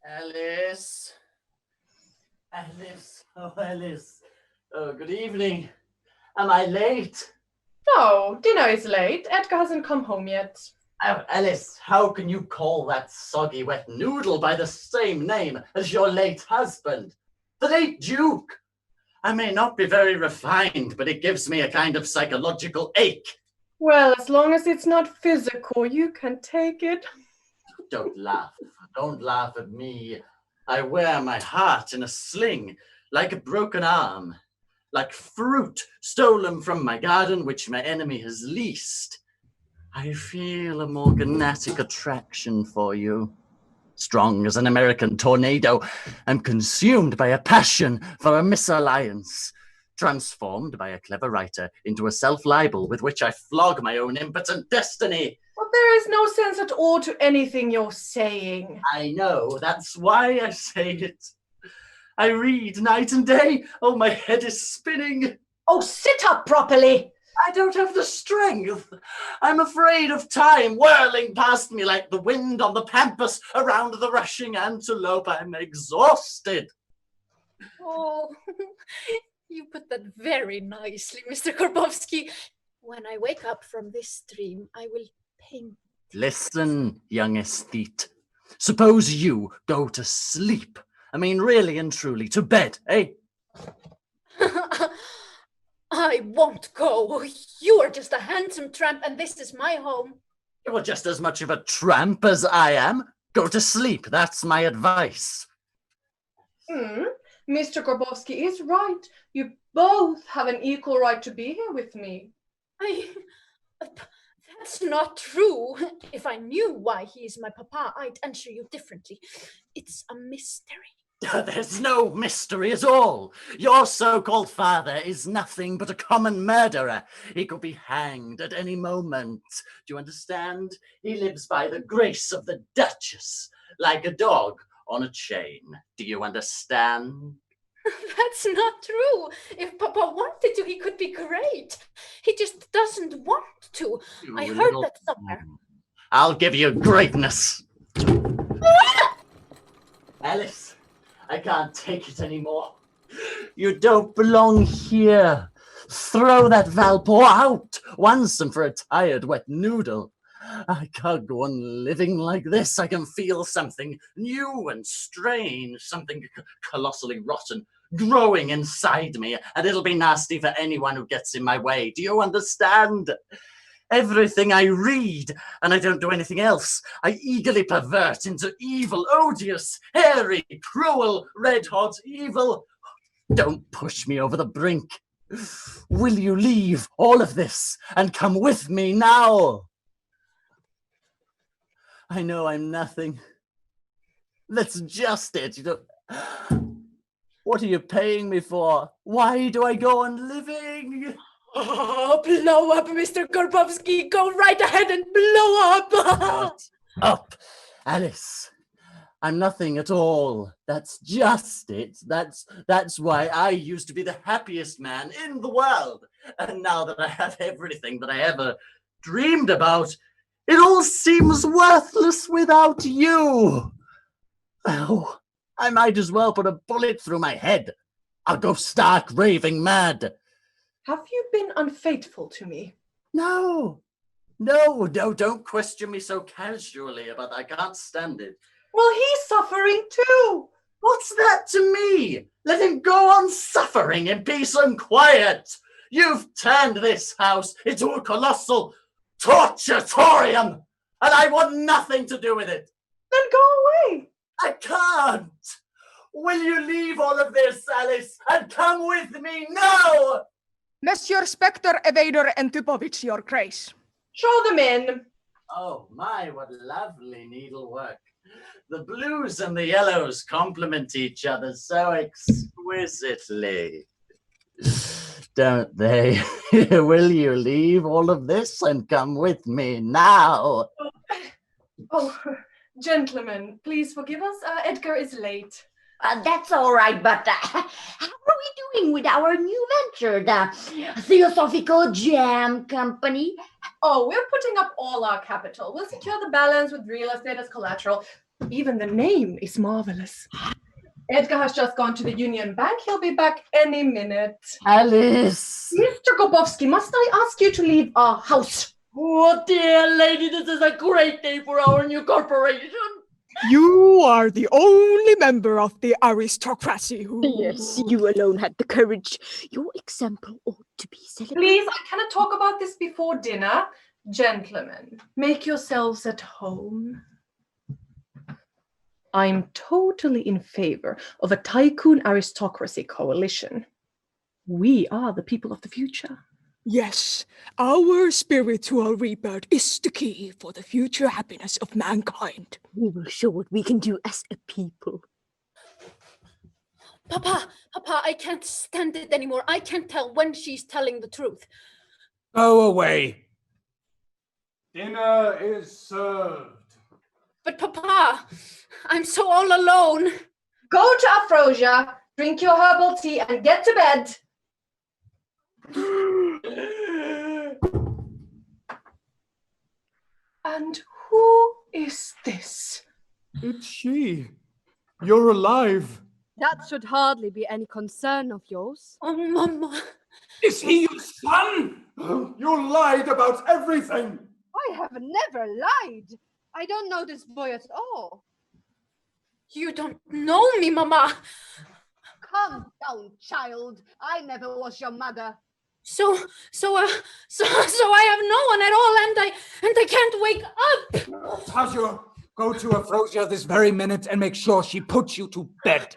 M: Alice. Alice. Oh, Alice. Oh, good evening. Am I late?
N: No, dinner is late. Edgar hasn't come home yet.
M: Oh, Alice, how can you call that soggy wet noodle by the same name as your late husband, the late Duke? I may not be very refined, but it gives me a kind of psychological ache.
N: Well, as long as it's not physical, you can take it.
M: Don't laugh. Don't laugh at me. I wear my heart in a sling, like a broken arm, like fruit stolen from my garden which my enemy has leased. I feel a morganatic attraction for you. Strong as an American tornado, I'm consumed by a passion for a misalliance, transformed by a clever writer into a self-libel with which I flog my own impotent destiny.
N: But there is no sense at all to anything you're saying.
M: I know, that's why I say it. I read night and day. Oh, my head is spinning.
N: Oh, sit up properly.
M: I don't have the strength. I'm afraid of time whirling past me like the wind on the pampas around the rushing antelope. I'm exhausted.
K: Oh, you put that very nicely, Mr. Gorgos. When I wake up from this dream, I will paint.
M: Listen, young aesthete. Suppose you go to sleep. I mean, really and truly, to bed, eh?
K: I won't go. You are just a handsome tramp, and this is my home.
M: You're just as much of a tramp as I am. Go to sleep. That's my advice.
N: Mr. Gorgos is right. You both have an equal right to be here with me.
K: That's not true. If I knew why he is my papa, I'd answer you differently. It's a mystery.
M: There's no mystery at all. Your so-called father is nothing but a common murderer. He could be hanged at any moment. Do you understand? He lives by the grace of the Duchess, like a dog on a chain. Do you understand?
K: That's not true. If Papa wanted to, he could be great. He just doesn't want to. I heard that somewhere.
M: I'll give you greatness. Alice, I can't take it anymore. You don't belong here. Throw that Valpor out once and for a tired wet noodle. I can't go on living like this. I can feel something new and strange, something colossally rotten growing inside me, and it'll be nasty for anyone who gets in my way. Do you understand? Everything I read, and I don't do anything else, I eagerly pervert into evil, odious, hairy, cruel, red-hot evil. Don't push me over the brink. Will you leave all of this and come with me now? I know I'm nothing. That's just it. You don't... What are you paying me for? Why do I go on living?
K: Oh, blow up, Mr. Gorgos. Go right ahead and blow up.
M: Shut up, Alice. I'm nothing at all. That's just it. That's why I used to be the happiest man in the world. And now that I have everything that I ever dreamed about, it all seems worthless without you. Oh, I might as well put a bullet through my head. I'll go stark raving mad.
N: Have you been unfaithful to me?
M: No, don't question me so casually about that. I can't stand it.
N: Well, he's suffering too.
M: What's that to me? Let him go on suffering in peace and quiet. You've turned this house into a colossal torturatorium, and I want nothing to do with it.
N: Then go away.
M: I can't. Will you leave all of this, Alice, and come with me now?
O: Monsieur Spectre, Evader, and Tupovich, your grace.
N: Show them in.
M: Oh my, what lovely needlework. The blues and the yellows complement each other so exquisitely. Don't they? Will you leave all of this and come with me now?
N: Oh, gentlemen, please forgive us. Edgar is late.
I: That's all right, but how are we doing with our new venture, the Theosophical Jam Company?
N: Oh, we're putting up all our capital. We'll secure the balance with real estate as collateral. Even the name is marvelous. Edgar has just gone to the Union Bank. He'll be back any minute.
I: Alice!
N: Mr. Gorgos, must I ask you to leave our house?
J: Oh, dear lady, this is a great day for our new corporation.
K: You are the only member of the aristocracy who...
G: Yes, you alone had the courage. Your example ought to be celebrated.
N: Please, I cannot talk about this before dinner. Gentlemen, make yourselves at home. I'm totally in favor of a tycoon aristocracy coalition. We are the people of the future.
K: Yes, our spiritual rebirth is the key for the future happiness of mankind.
G: We will show what we can do as a people.
E: Papa, I can't stand it anymore. I can't tell when she's telling the truth.
F: Go away. Dinner is served.
E: But Papa, I'm so all alone.
N: Go to Afrosia, drink your herbal tea, and get to bed. And who is this?
F: It's she. You're alive.
E: That should hardly be any concern of yours. Oh, Mama.
F: Is he your son? You lied about everything.
E: I have never lied. I don't know this boy at all. You don't know me, Mama.
P: Calm down, child. I never was your mother.
E: So I have no one at all, and I can't wake up.
F: Tasha, go to Afrosia this very minute and make sure she puts you to bed.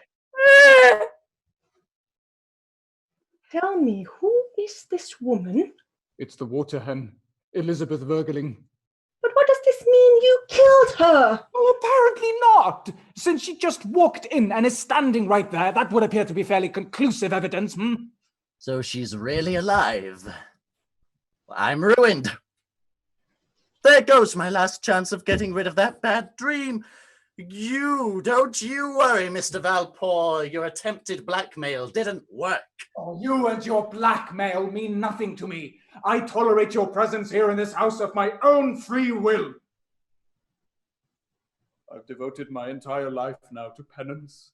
N: Tell me, who is this woman?
F: It's the Water Hen, Elizabeth Vergeling.
N: But what does this mean? You killed her!
F: Oh, apparently not. Since she just walked in and is standing right there, that would appear to be fairly conclusive evidence,
M: So she's really alive. I'm ruined. There goes my last chance of getting rid of that bad dream. Don't you worry, Mr. Valpour. Your attempted blackmail didn't work.
F: Oh, you and your blackmail mean nothing to me. I tolerate your presence here in this house of my own free will. I've devoted my entire life now to penance.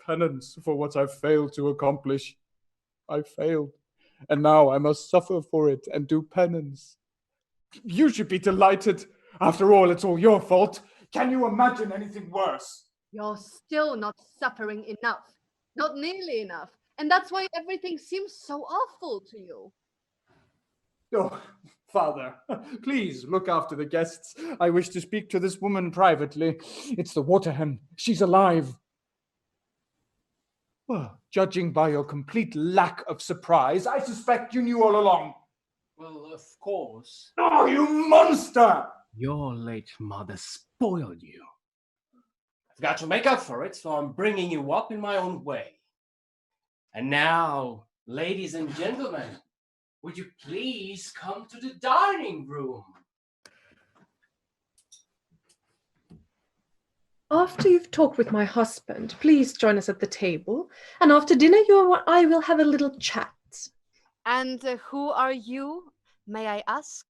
F: Penance for what I've failed to accomplish. I failed, and now I must suffer for it and do penance. You should be delighted. After all, it's all your fault. Can you imagine anything worse?
P: You're still not suffering enough. Not nearly enough. And that's why everything seems so awful to you.
F: Oh, Father, please look after the guests. I wish to speak to this woman privately. It's the Water Hen. She's alive. Well, judging by your complete lack of surprise, I suspect you knew all along.
H: Well, of course.
F: Oh, you monster!
H: Your late mother spoiled you. I've got to make up for it, so I'm bringing you up in my own way. And now, ladies and gentlemen, would you please come to the dining room?
N: After you've talked with my husband, please join us at the table. And after dinner, you and I will have a little chat.
P: And who are you, may I ask?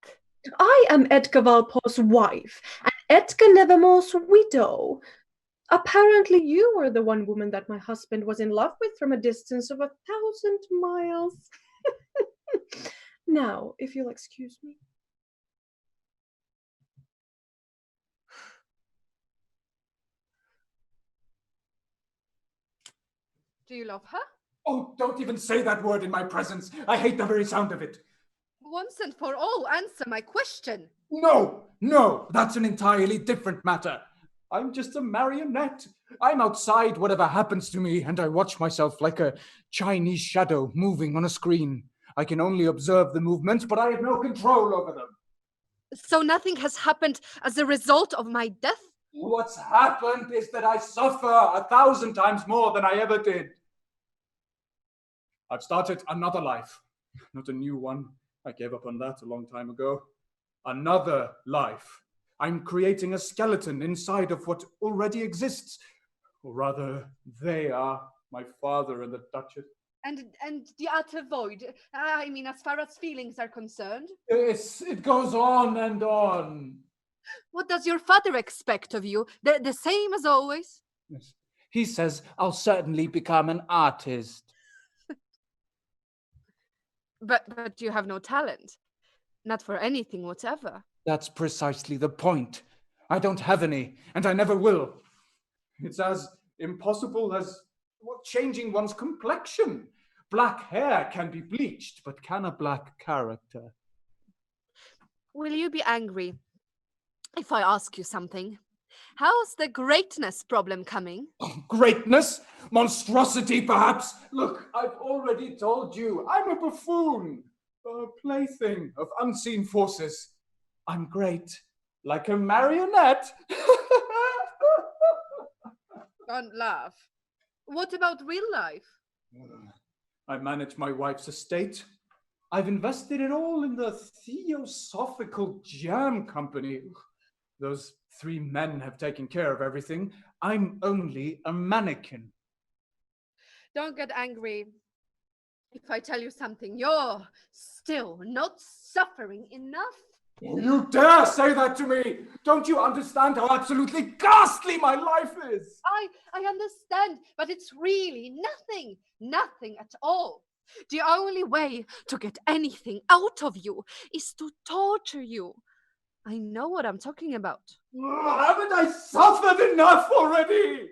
N: I am Edgar Valpour's wife, and Edgar Nevermore's widow. Apparently, you were the one woman that my husband was in love with from a distance of 1,000 miles. Now, if you'll excuse me.
P: Do you love her?
F: Oh, don't even say that word in my presence. I hate the very sound of it.
P: Once and for all, answer my question.
F: No, that's an entirely different matter. I'm just a marionette. I'm outside whatever happens to me, and I watch myself like a Chinese shadow moving on a screen. I can only observe the movements, but I have no control over them.
E: So nothing has happened as a result of my death?
F: What's happened is that I suffer 1,000 times more than I ever did. I've started another life, not a new one. I gave up on that a long time ago. Another life. I'm creating a skeleton inside of what already exists. Or rather, they are, my father and the Duchess.
P: And the utter void. I mean, as far as feelings are concerned.
F: It goes on and on.
E: What does your father expect of you? The same as always?
F: Yes. He says I'll certainly become an artist.
E: But you have no talent. Not for anything whatever.
F: That's precisely the point. I don't have any, and I never will. It's as impossible as changing one's complexion. Black hair can be bleached, but can a black character?
E: Will you be angry if I ask you something? How's the greatness problem coming?
F: Greatness? Monstrosity, perhaps? Look, I've already told you, I'm a buffoon, a plaything of unseen forces. I'm great, like a marionette.
P: Don't laugh. What about real life?
F: I manage my wife's estate. I've invested it all in the Theosophical Jam Company. Those 3 men have taken care of everything. I'm only a mannequin.
P: Don't get angry if I tell you something. You're still not suffering enough.
F: You dare say that to me? Don't you understand how absolutely ghastly my life is?
P: I understand, but it's really nothing at all.
E: The only way to get anything out of you is to torture you. I know what I'm talking about.
F: Haven't I suffered enough already?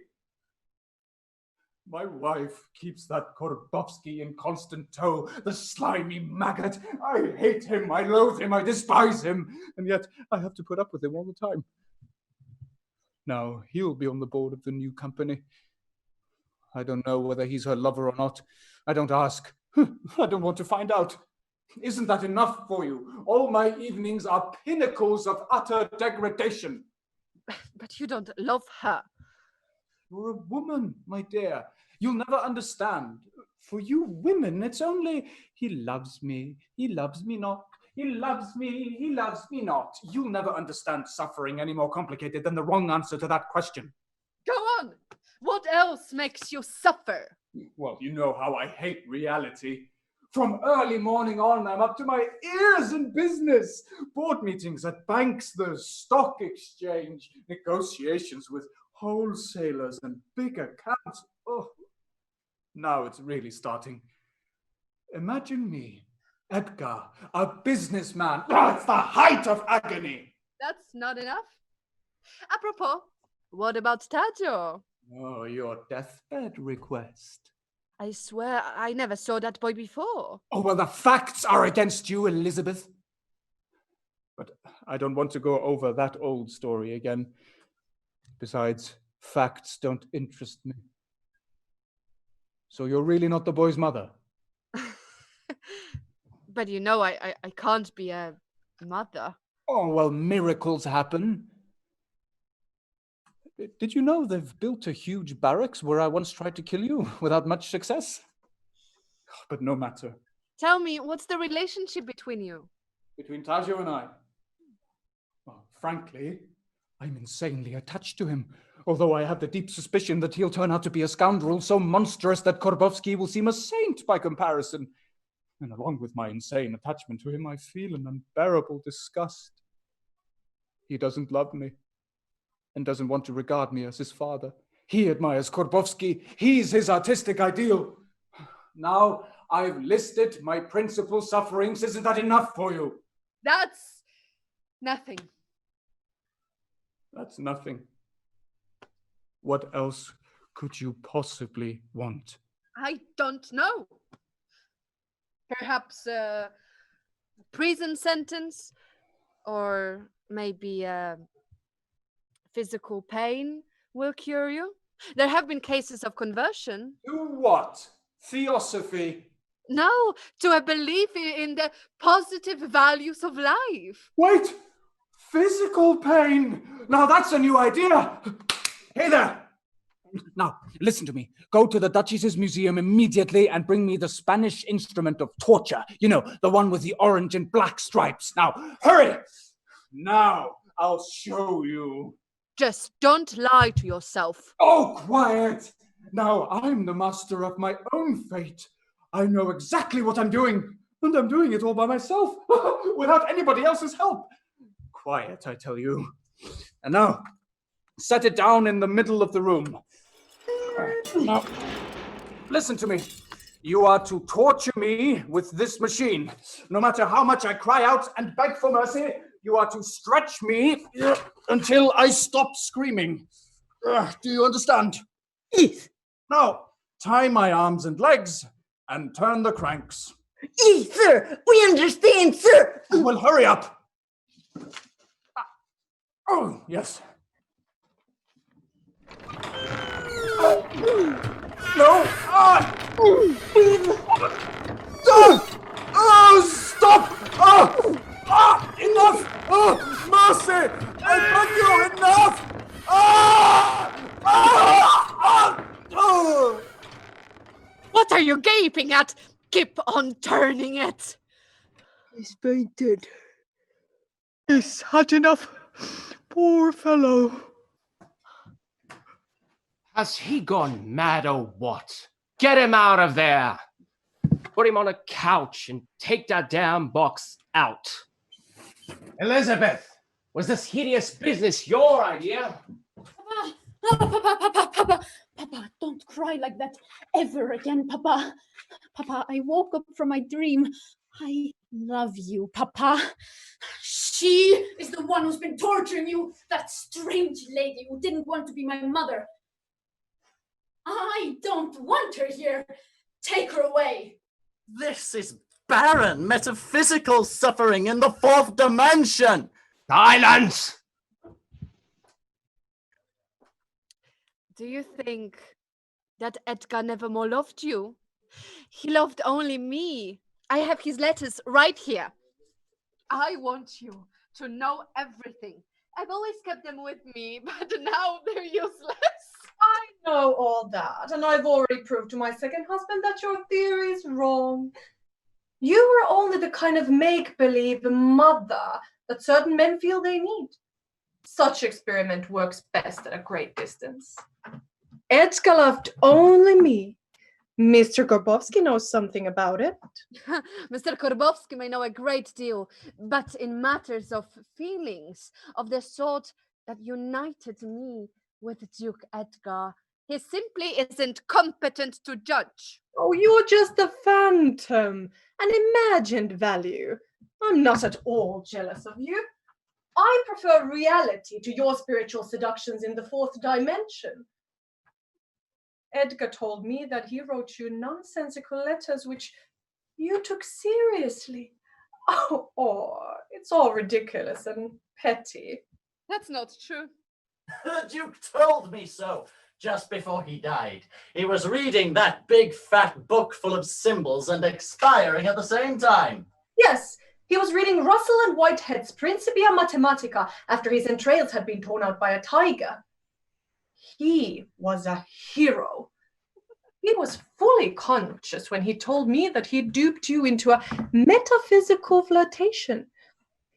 F: My wife keeps that Korbovsky in constant tow, the slimy maggot. I hate him, I loathe him, I despise him, and yet I have to put up with him all the time. Now, he'll be on the board of the new company. I don't know whether he's her lover or not. I don't ask. I don't want to find out. Isn't that enough for you? All my evenings are pinnacles of utter degradation.
E: But you don't love her.
F: You're a woman, my dear. You'll never understand. For you women, it's only, he loves me not. He loves me not. You'll never understand suffering any more complicated than the wrong answer to that question.
P: Go on. What else makes you suffer?
F: Well, you know how I hate reality. From early morning on, I'm up to my ears in business. Board meetings at banks, the stock exchange, negotiations with wholesalers and big accounts. Oh, now it's really starting. Imagine me, Edgar, a businessman. Oh, it's the height of agony.
P: That's not enough. Apropos, what about Tajo?
F: Oh, your deathbed request.
E: I swear I never saw that boy before.
F: Oh, well, the facts are against you, Elizabeth. But I don't want to go over that old story again. Besides, facts don't interest me. So you're really not the boy's mother?
E: But you know, I can't be a mother.
F: Oh, well, miracles happen. Did you know they've built a huge barracks where I once tried to kill you without much success? But no matter.
E: Tell me, what's the relationship between you?
F: Between Tajo and I? Well, frankly, I'm insanely attached to him, although I have the deep suspicion that he'll turn out to be a scoundrel so monstrous that Korbovsky will seem a saint by comparison. And along with my insane attachment to him, I feel an unbearable disgust. He doesn't love me and doesn't want to regard me as his father. He admires Korbovsky. He's his artistic ideal. Now I've listed my principal sufferings. Isn't that enough for you?
P: That's nothing.
F: That's nothing. What else could you possibly want?
P: I don't know. Perhaps a prison sentence, or maybe physical pain will cure you. There have been cases of conversion.
F: To what? Theosophy?
P: No, to a belief in the positive values of life.
F: Wait! Physical pain! Now that's a new idea! Hey there! Now, listen to me. Go to the Duchess's museum immediately and bring me the Spanish instrument of torture. You know, the one with the orange and black stripes. Now, hurry! Now, I'll show you.
P: Just don't lie to yourself.
F: Oh, quiet! Now I'm the master of my own fate. I know exactly what I'm doing, and I'm doing it all by myself, without anybody else's help. Quiet, I tell you. And now, set it down in the middle of the room. Now, listen to me. You are to torture me with this machine. No matter how much I cry out and beg for mercy, you are to stretch me until I stop screaming. Do you understand?
L: Yes.
F: Now, tie my arms and legs and turn the cranks.
L: Yes, sir. We understand, sir.
F: Well, hurry up. Oh, yes. No! Stop! Enough! Mercy! I beg you, enough!
P: What are you gaping at? Keep on turning it.
K: He's fainted. He's had enough. Poor fellow.
H: Has he gone mad or what? Get him out of there! Put him on a couch and take that damn box out. Elizabeth, was this hideous business your idea?
J: Papa, don't cry like that ever again, Papa. Papa, I woke up from my dream. I love you, Papa. She is the one who's been torturing you, that strange lady who didn't want to be my mother. I don't want her here. Take her away.
M: This is barren metaphysical suffering in the fourth dimension.
H: Silence!
P: Do you think that Edgar nevermore loved you? He loved only me. I have his letters right here. I want you to know everything. I've always kept them with me, but now they're useless.
N: I know all that, and I've already proved to my second husband that your theory is wrong. You were only the kind of make-believe mother that certain men feel they need. Such experiment works best at a great distance. Edgar loved only me. Mr. Gorbowski knows something about it.
P: Mr. Gorbowski may know a great deal, but in matters of feelings, of the sort that united me with Duke Edgar, he simply isn't competent to judge.
N: Oh, you're just a phantom, an imagined value. I'm not at all jealous of you. I prefer reality to your spiritual seductions in the fourth dimension. Edgar told me that he wrote you nonsensical letters which you took seriously. Oh, it's all ridiculous and petty.
P: That's not true.
M: The Duke told me so just before he died. He was reading that big fat book full of symbols and expiring at the same time.
N: Yes, he was reading Russell and Whitehead's Principia Mathematica after his entrails had been torn out by a tiger. He was a hero. He was fully conscious when he told me that he duped you into a metaphysical flirtation.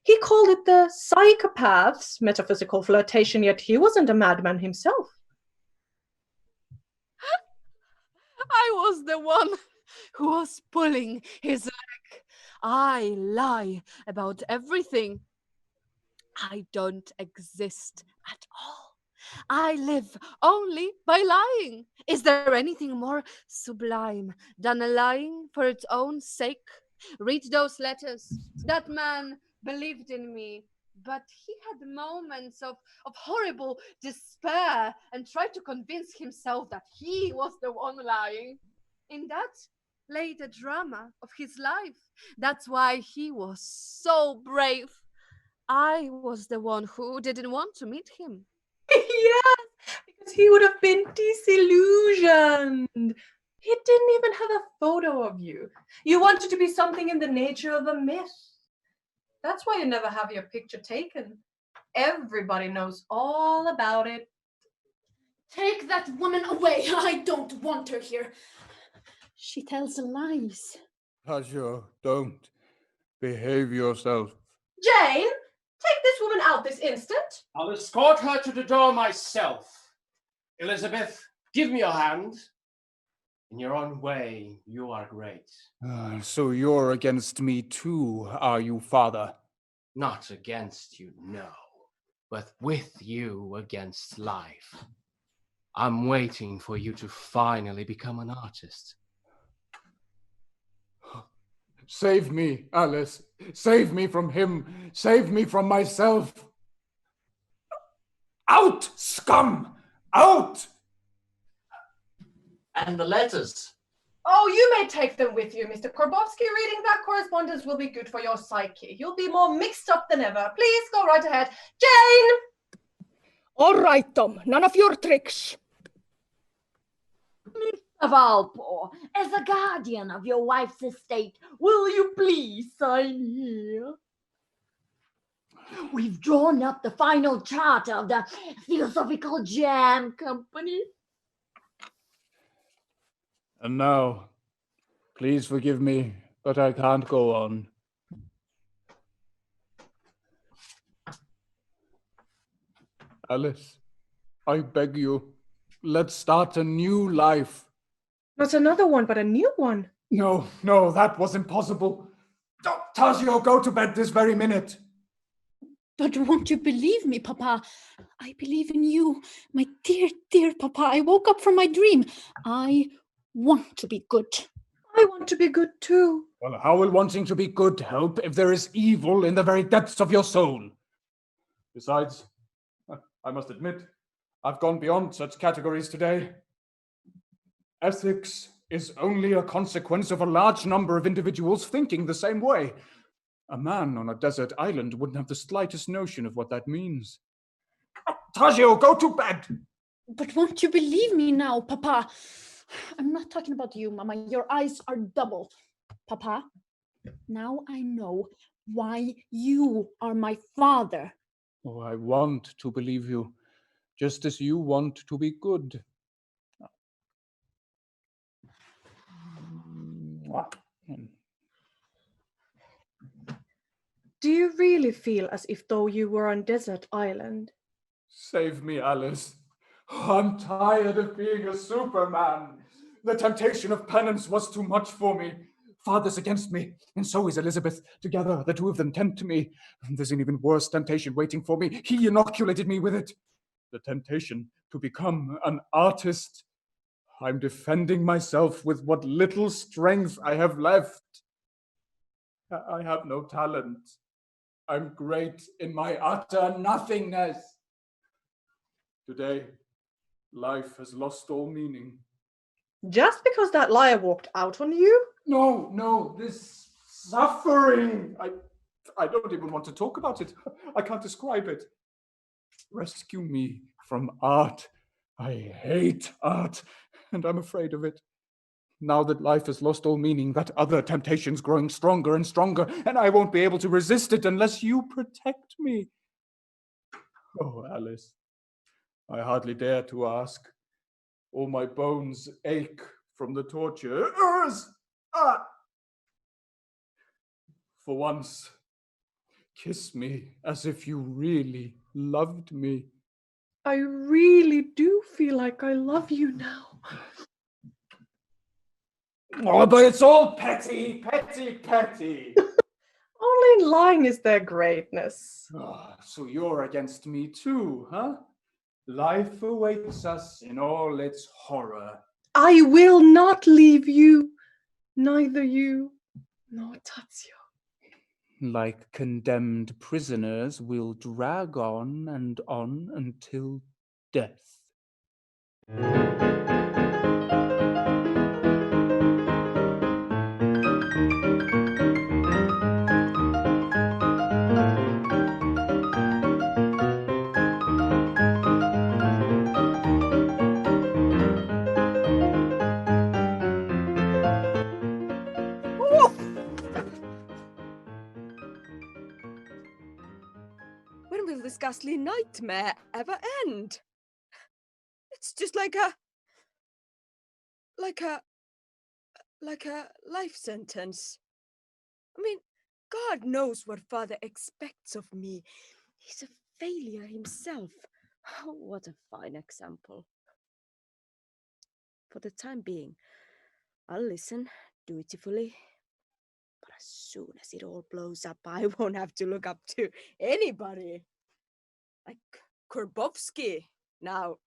N: He called it the psychopath's metaphysical flirtation, yet he wasn't a madman himself.
P: I was the one who was pulling his leg. I lie about everything. I don't exist at all. I live only by lying. Is there anything more sublime than lying for its own sake? Read those letters. That man believed in me, but he had moments of horrible despair and tried to convince himself that he was the one lying. In that lay the drama of his life. That's why he was so brave. I was the one who didn't want to meet him.
N: Yes, because he would have been disillusioned. He didn't even have a photo of you. You wanted to be something in the nature of a myth. That's why you never have your picture taken. Everybody knows all about it.
J: Take that woman away. I don't want her here. She tells lies.
F: Tajio, don't. Behave yourself.
N: Jane, take this woman out this instant.
H: I'll escort her to the door myself. Elizabeth, give me your hand. In your own way, you are great.
F: So you're against me too, are you, father?
H: Not against you, no, but with you against life. I'm waiting for you to finally become an artist.
F: Save me, Alice. Save me from him. Save me from myself. Out, scum! Out!
M: And the letters.
N: Oh, you may take them with you, Mr. Korbovsky. Reading that correspondence will be good for your psyche. You'll be more mixed up than ever. Please go right ahead. Jane!
K: All right, Tom. None of your tricks.
I: Mr. Valpo, as a guardian of your wife's estate, will you please sign here? We've drawn up the final charter of the Theosophical Jam Company.
F: And now, please forgive me, but I can't go on. Alice, I beg you, let's start a new life.
N: Not another one, but a new one.
F: No, that was impossible. Tajio, go to bed this very minute.
J: But won't you believe me, Papa? I believe in you, my dear, dear Papa. I woke up from my dream. I want to be good.
N: I want to be good too.
F: Well, how will wanting to be good help if there is evil in the very depths of your soul? Besides, I must admit, I've gone beyond such categories today. Ethics is only a consequence of a large number of individuals thinking the same way. A man on a desert island wouldn't have the slightest notion of what that means. Tajio, go to bed!
J: But won't you believe me now, Papa? I'm not talking about you, Mama. Your eyes are double. Papa, now I know why you are my father.
F: Oh, I want to believe you, just as you want to be good.
N: Do you really feel as if though you were on desert island?
F: Save me, Alice. I'm tired of being a Superman. The temptation of penance was too much for me. Father's against me, and so is Elizabeth. Together, the two of them tempt me. There's an even worse temptation waiting for me. He inoculated me with it. The temptation to become an artist. I'm defending myself with what little strength I have left. I have no talent. I'm great in my utter nothingness. Today, life has lost all meaning.
N: Just because that liar walked out on you?
F: No, this suffering. I don't even want to talk about it. I can't describe it. Rescue me from art. I hate art, and I'm afraid of it. Now that life has lost all meaning, that other temptation's growing stronger and stronger, and I won't be able to resist it unless you protect me. Oh, Alice, I hardly dare to ask. All my bones ache from the torture. For once, kiss me as if you really loved me.
N: I really do feel like I love you now.
F: Oh, but it's all petty.
N: Only in lying is there greatness.
F: Oh, so you're against me too, huh? Life awaits us in all its horror.
N: I will not leave you, neither you nor Tatio.
F: Like condemned prisoners, we'll drag on and on until death.
G: ghastly nightmare ever end? It's just like a life sentence. I mean, God knows what Father expects of me. He's a failure himself. Oh, what a fine example. For the time being, I'll listen dutifully. But as soon as it all blows up, I won't have to look up to anybody. Like Korbovsky. Now,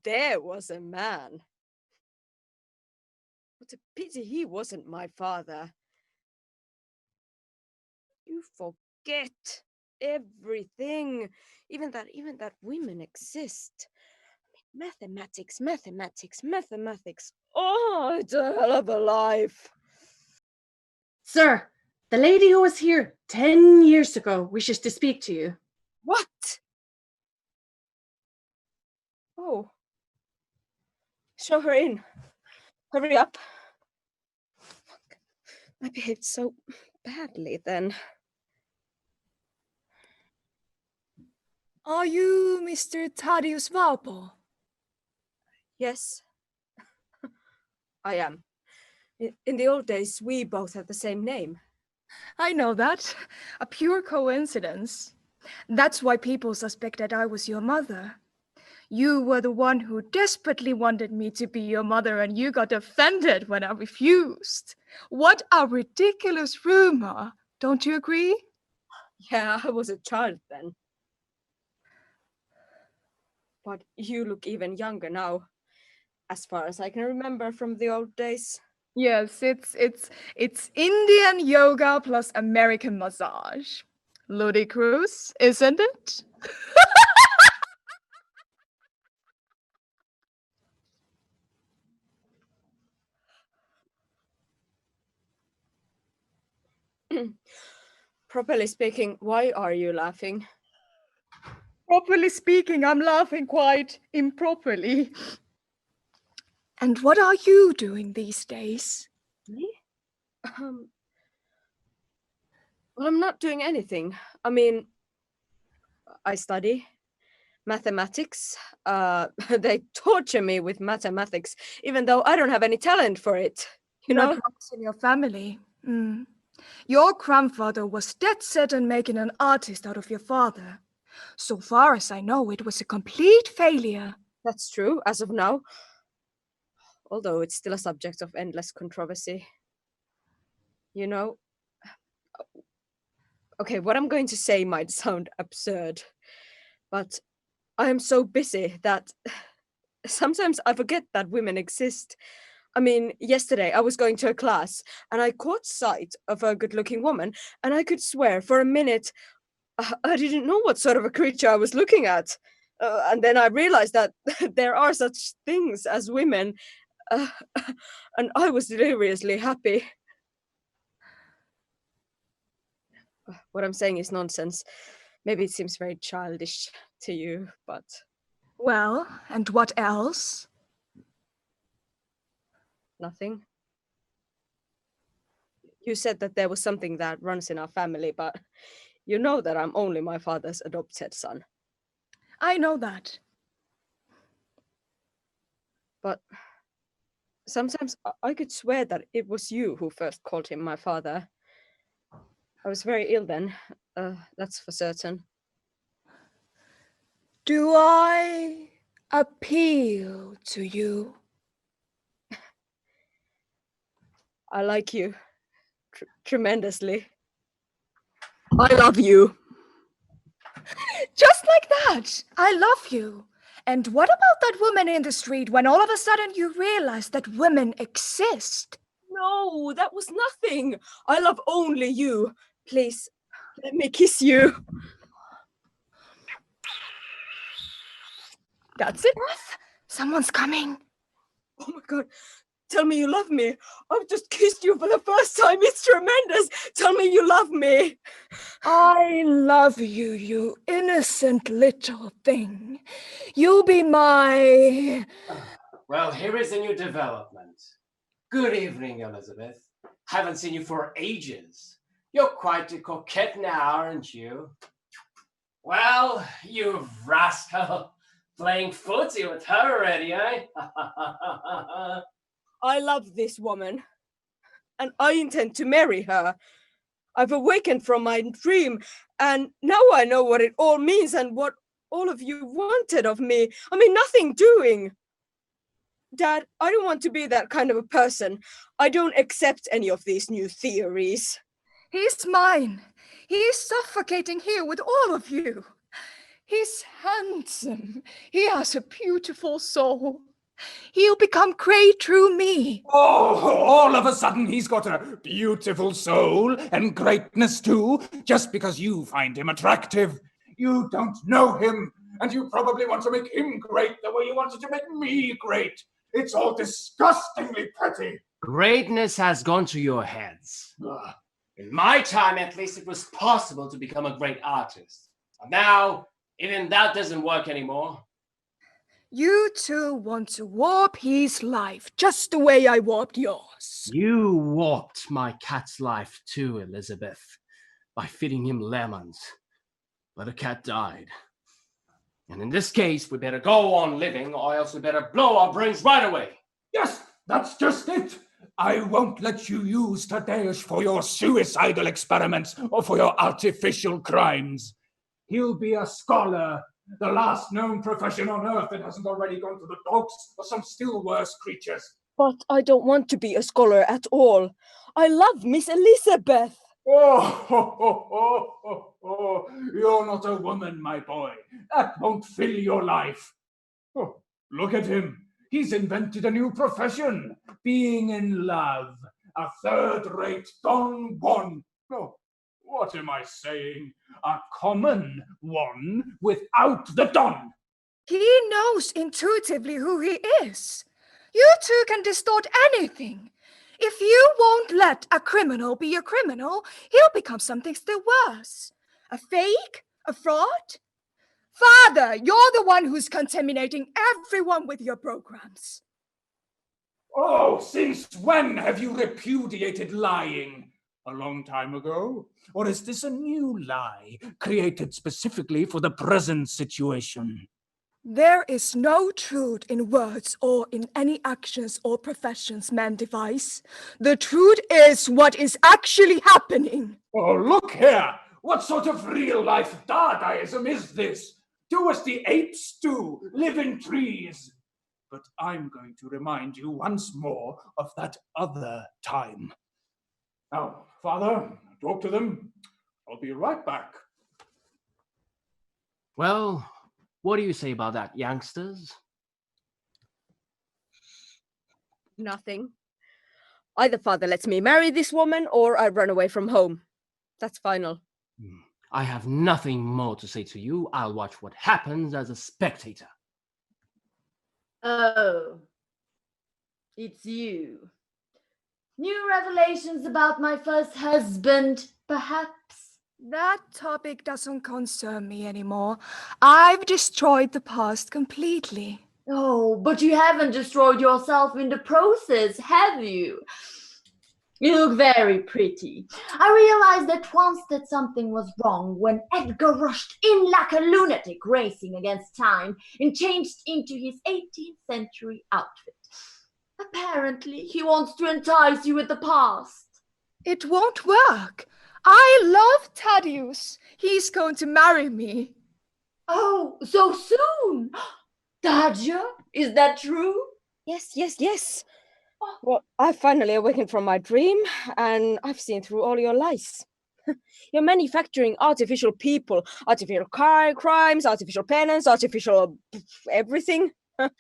G: there was a man. What a pity he wasn't my father. You forget everything. Even that women exist. I mean, mathematics. Oh, it's a hell of a life.
L: Sir, the lady who was here 10 years ago wishes to speak to you.
G: What? Oh. Show her in. Hurry up. I behaved so badly then.
K: Are you Mr. Thaddeus Valpo?
G: Yes, I am. In the old days, we both had the same name.
K: I know that. A pure coincidence. That's why people suspect that I was your mother. You were the one who desperately wanted me to be your mother, and you got offended when I refused. What a ridiculous rumor. Don't you agree?
G: Yeah, I was a child then. But you look even younger now, as far as I can remember from the old days.
K: Yes, it's Indian yoga plus American massage. Ludicrous, isn't it?
G: Properly speaking, why are you laughing?
K: Properly speaking, I'm laughing quite improperly. And what are you doing these days?
G: Me? Well, I'm not doing anything. I mean, I study mathematics. They torture me with mathematics, even though I don't have any talent for it. You know?
K: That runs in your family. Your grandfather was dead set on making an artist out of your father. So far as I know, it was a complete failure.
G: That's true, as of now. Although it's still a subject of endless controversy. You know, okay, what I'm going to say might sound absurd, but I am so busy that sometimes I forget that women exist. I mean, yesterday I was going to a class and I caught sight of a good-looking woman, and I could swear for a minute I didn't know what sort of a creature I was looking at. And then I realized that there are such things as women, and I was deliriously happy. What I'm saying is nonsense. Maybe it seems very childish to you, but...
K: Well, and what else?
G: Nothing. You said that there was something that runs in our family, but you know that I'm only my father's adopted son.
K: I know that.
G: But sometimes I could swear that it was you who first called him my father. I was very ill then, that's for certain.
K: Do I appeal to you?
G: I like you tremendously. I love you.
K: Just like that. I love you. And what about that woman in the street when all of a sudden you realize that women exist?
G: No, that was nothing. I love only you. Please, let me kiss you.
K: That's enough. Someone's coming.
G: Oh my God. Tell me you love me. I've just kissed you for the first time. It's tremendous. Tell me you love me.
K: I love you, you innocent little thing. You'll be my...
H: Well, here is a new development. Good evening, Elizabeth. Haven't seen you for ages. You're quite a coquette now, aren't you? Well, you rascal. Playing footsie with her already, eh?
Q: I love this woman, and I intend to marry her. I've awakened from my dream, and now I know what it all means and what all of you wanted of me. I mean, nothing doing. Dad, I don't want to be that kind of a person. I don't accept any of these new theories.
O: He's mine. He's suffocating here with all of you. He's handsome. He has a beautiful soul. He'll become great through me.
F: Oh, all of a sudden he's got a beautiful soul and greatness too, just because you find him attractive. You don't know him, and you probably want to make him great the way you wanted to make me great. It's all disgustingly petty.
H: Greatness has gone to your heads. In my time, at least, it was possible to become a great artist. But now, even that doesn't work anymore.
O: You two want to warp his life just the way I warped yours.
H: You warped my cat's life too, Elizabeth, by feeding him lemons. But the cat died. And in this case, we better go on living, or else we better blow our brains right away.
F: Yes, that's just it. I won't let you use Tadeusz for your suicidal experiments or for your artificial crimes. He'll be a scholar, the last known profession on Earth that hasn't already gone to the dogs or some still worse creatures.
Q: But I don't want to be a scholar at all. I love Miss Elizabeth.
F: Oh, you're not a woman, my boy. That won't fill your life. Oh, look at him. He's invented a new profession, being in love. A third-rate Don Juan. Oh, what am I saying? A common one without the Don.
O: He knows intuitively who he is. You two can distort anything. If you won't let a criminal be a criminal, he'll become something still worse. A fake? A fraud? Father, you're the one who's contaminating everyone with your programs.
F: Oh, since when have you repudiated lying? A long time ago? Or is this a new lie created specifically for the present situation?
O: There is no truth in words or in any actions or professions man devise. The truth is what is actually happening.
F: Oh, look here! What sort of real-life Dadaism is this? Do as the apes do, live in trees. But I'm going to remind you once more of that other time. Now, Father, talk to them. I'll be right back.
H: Well, what do you say about that, youngsters?
Q: Nothing. Either father lets me marry this woman or I run away from home. That's final.
H: I have nothing more to say to you. I'll watch what happens as a spectator.
I: Oh, it's you. New revelations about my first husband, perhaps?
O: That topic doesn't concern me anymore. I've destroyed the past completely.
I: Oh, but you haven't destroyed yourself in the process, have you? You look very pretty. I realized at once that something was wrong when Edgar rushed in like a lunatic racing against time and changed into his 18th century outfit. Apparently, he wants to entice you with the past.
O: It won't work. I love Tadeusz. He's going to marry me.
I: Oh, so soon? Dadja, is that true?
Q: Yes. Well, I finally awakened from my dream, and I've seen through all your lies. You're manufacturing artificial people, artificial crimes, artificial penance, artificial everything.
I: That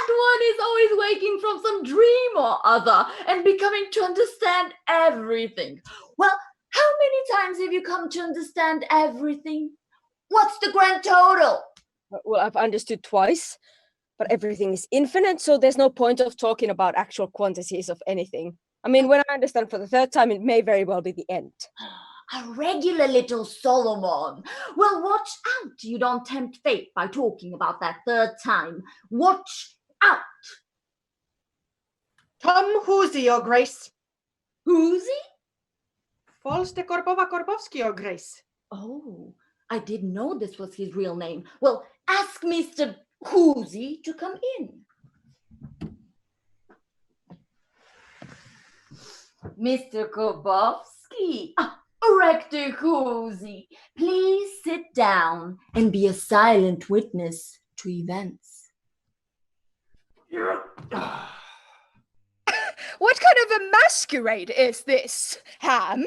I: one is always waking from some dream or other and becoming to understand everything. Well, how many times have you come to understand everything? What's the grand total?
Q: Well, I've understood twice, but everything is infinite, so there's no point of talking about actual quantities of anything. I mean, when I understand for the third time, it may very well be the end.
I: A regular little Solomon. Well, watch out you don't tempt fate by talking about that third time. Watch out.
L: Tom Huzi, Your Grace.
I: Huzi?
L: Falls de Korbova Korbovski, Your Grace.
I: Oh, I didn't know this was his real name. Well, ask Mr. Huzi to come in. Mr. Kobovsky, Rector Huzi, please sit down and be a silent witness to events.
O: What kind of a masquerade is this, Ham?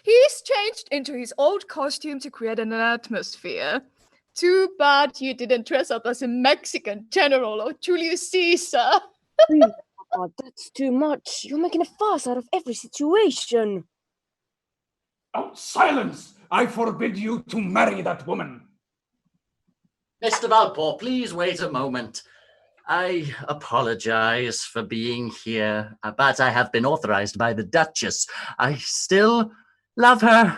O: He's changed into his old costume to create an atmosphere. Too bad you didn't dress up as a Mexican general or Julius Caesar.
G: Really, Papa, that's too much. You're making a fuss out of every situation.
F: Oh, silence! I forbid you to marry that woman.
M: Mr. Valpor, please wait a moment. I apologize for being here, but I have been authorized by the Duchess. I still love her.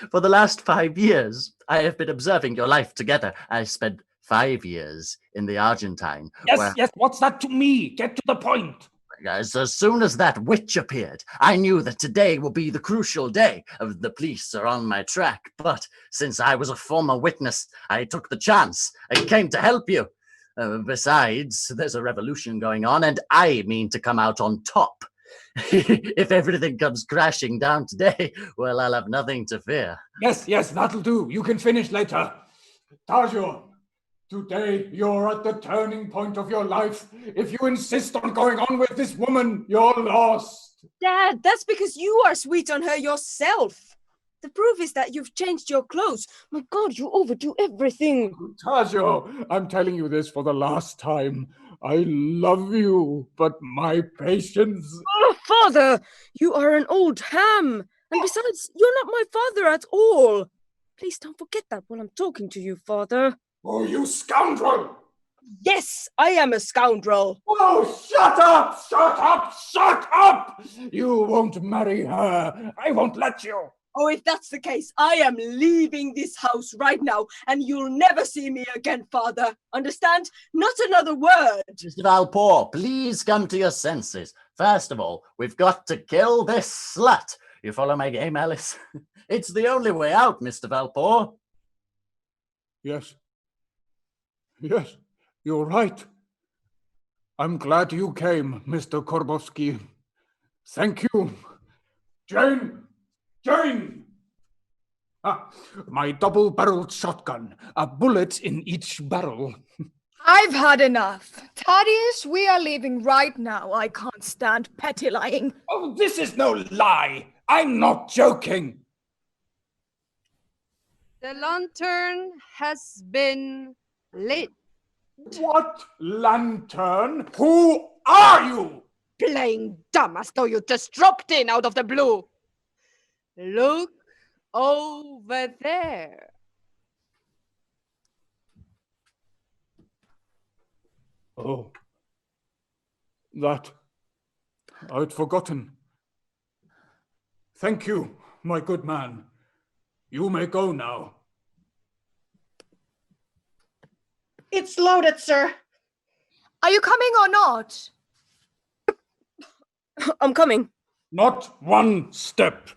M: For the last 5 years, I have been observing your life together. I spent 5 years in the Argentine.
F: Yes, what's that to me? Get to the point.
M: As soon as that witch appeared, I knew that today will be the crucial day. The police are on my track, but since I was a former witness, I took the chance. I came to help you. Besides, there's a revolution going on, and I mean to come out on top. If everything comes crashing down today, well, I'll have nothing to fear.
F: Yes, that'll do. You can finish later. Tajo, today you're at the turning point of your life. If you insist on going on with this woman, you're lost.
Q: Dad, that's because you are sweet on her yourself. The proof is that you've changed your clothes. My God, you overdo everything.
F: Tajo, I'm telling you this for the last time. I love you, but my patience...
Q: Oh, Father, you are an old ham. And besides, you're not my father at all. Please don't forget that while I'm talking to you, Father.
F: Oh, you scoundrel!
Q: Yes, I am a scoundrel.
F: Oh, shut up! Shut up! Shut up! You won't marry her. I won't let you.
Q: Oh, if that's the case, I am leaving this house right now, and you'll never see me again, Father. Understand? Not another word.
M: Mr. Valpor, please come to your senses. First of all, we've got to kill this slut. You follow my game, Alice? It's the only way out, Mr. Valpor.
F: Yes, you're right. I'm glad you came, Mr. Korbowski. Thank you. Jane! My double-barreled shotgun, a bullet in each barrel.
O: I've had enough. Thaddeus, we are leaving right now. I can't stand petty lying.
F: Oh, this is no lie. I'm not joking.
E: The lantern has been lit.
F: What lantern? Who are you?
E: Playing dumb as though you just dropped in out of the blue. Look over there.
F: Oh, that I'd forgotten. Thank you, my good man. You may go now.
L: It's loaded, sir.
O: Are you coming or not?
Q: I'm coming.
F: Not one step.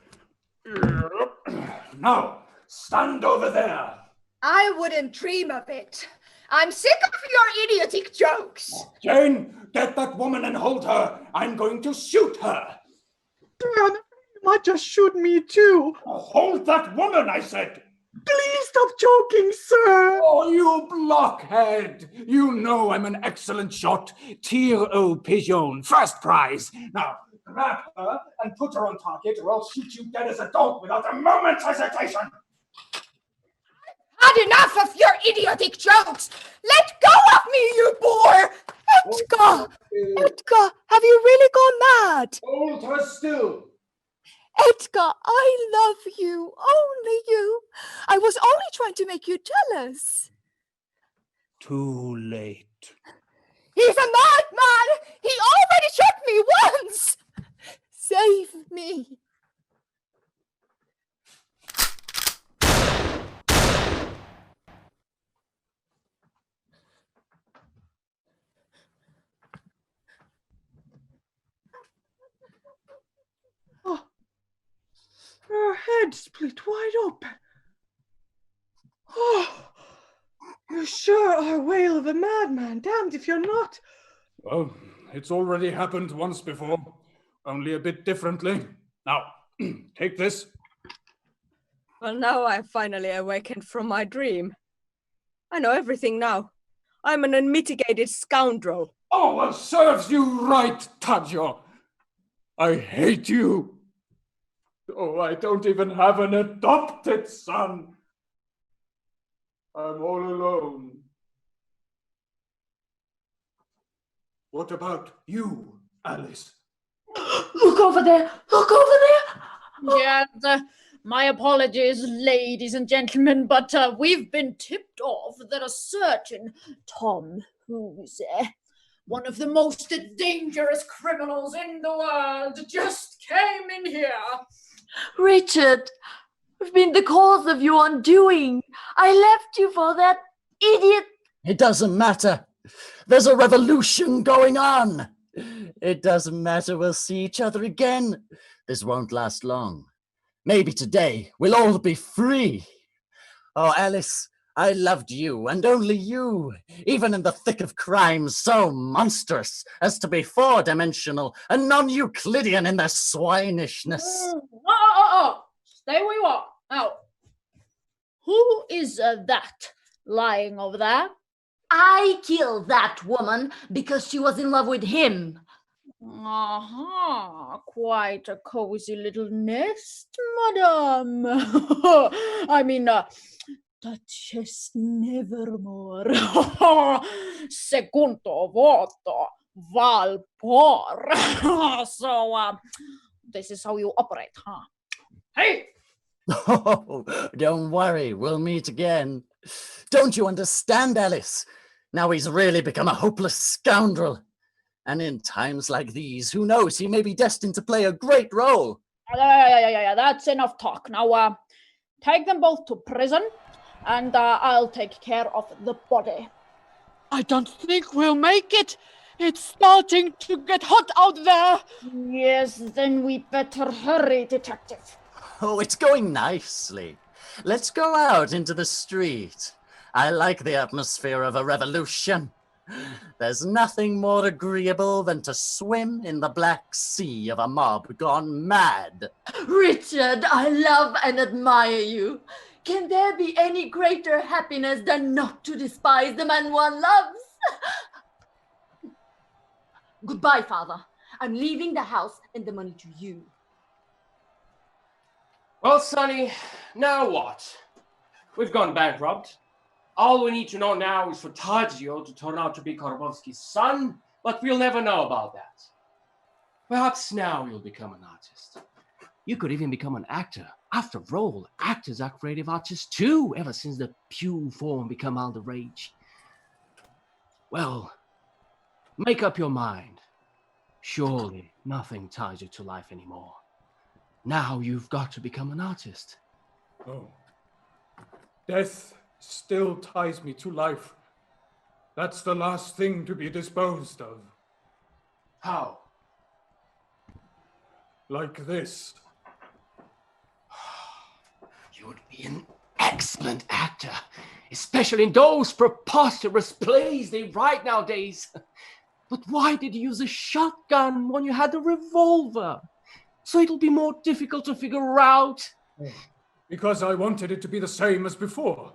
F: Now, stand over there.
O: I wouldn't dream of it. I'm sick of your idiotic jokes.
F: Jane, get that woman and hold her. I'm going to shoot her.
R: Dad, you might just shoot me too.
F: Hold that woman, I said.
R: Please stop joking, sir.
F: Oh, you blockhead. You know I'm an excellent shot. Tir au pigeon, first prize. Now, grab her and put her on target, or I'll shoot you dead as a dog without a moment's hesitation.
O: Had enough of your idiotic jokes. Let go of me, you boor. Edgar, have you really gone mad?
F: Hold her still.
O: Edgar, I love you. Only you. I was only trying to make you jealous.
F: Too late.
O: He's a madman. He already shot me once. Save me.
L: Oh,
R: head split wide open. Oh, you sure are a whale of a madman. Damned if you're not.
F: Well, it's already happened once before, only a bit differently. Now, take this.
Q: Well, now I've finally awakened from my dream. I know everything now. I'm an unmitigated scoundrel.
F: Oh, well, serves you right, Tajo. I hate you. Oh, I don't even have an adopted son. I'm all alone. What about you, Alice?
J: Look over there! Look over there! Yes, my apologies, ladies and gentlemen, but we've been tipped off that a certain Tom, who is one of the most dangerous criminals in the world, just came in here.
I: Richard, I've been the cause of your undoing. I left you for that idiot.
M: It doesn't matter. There's a revolution going on. It doesn't matter. We'll see each other again. This won't last long. Maybe today we'll all be free. Oh, Alice, I loved you and only you, even in the thick of crimes so monstrous as to be four-dimensional and non-Euclidean in their swinishness.
J: Stay where you are. Now, who is that lying over there?
I: I killed that woman because she was in love with him.
J: Quite a cozy little nest, madame. I mean, Duchess Nevermore. Secundo voto, Valpor. So, this is how you operate, huh? Hey!
M: Oh, don't worry, we'll meet again. Don't you understand, Alice? Now he's really become a hopeless scoundrel. And in times like these, who knows, he may be destined to play a great role.
J: Yeah, that's enough talk. Now, take them both to prison, and I'll take care of the body.
P: I don't think we'll make it. It's starting to get hot out there.
J: Yes, then we better hurry, detective.
M: Oh, it's going nicely. Let's go out into the street. I like the atmosphere of a revolution. There's nothing more agreeable than to swim in the black sea of a mob gone mad.
I: Richard, I love and admire you. Can there be any greater happiness than not to despise the man one loves? Goodbye, Father. I'm leaving the house and the money to you.
H: Well, Sonny, now what? We've gone bankrupt. All we need to know now is for Taggio to turn out to be Korbowski's son, but we'll never know about that. Perhaps now you'll become an artist. You could even become an actor. After all, actors are creative artists too, ever since the pew form became all the rage. Well, make up your mind. Surely nothing ties you to life anymore. Now you've got to become an artist.
F: Oh. Death still ties me to life. That's the last thing to be disposed of.
H: How?
F: Like this.
H: You would be an excellent actor, especially in those preposterous plays they write nowadays. But why did you use a shotgun when you had a revolver? So it'll be more difficult to figure out.
F: Because I wanted it to be the same as before.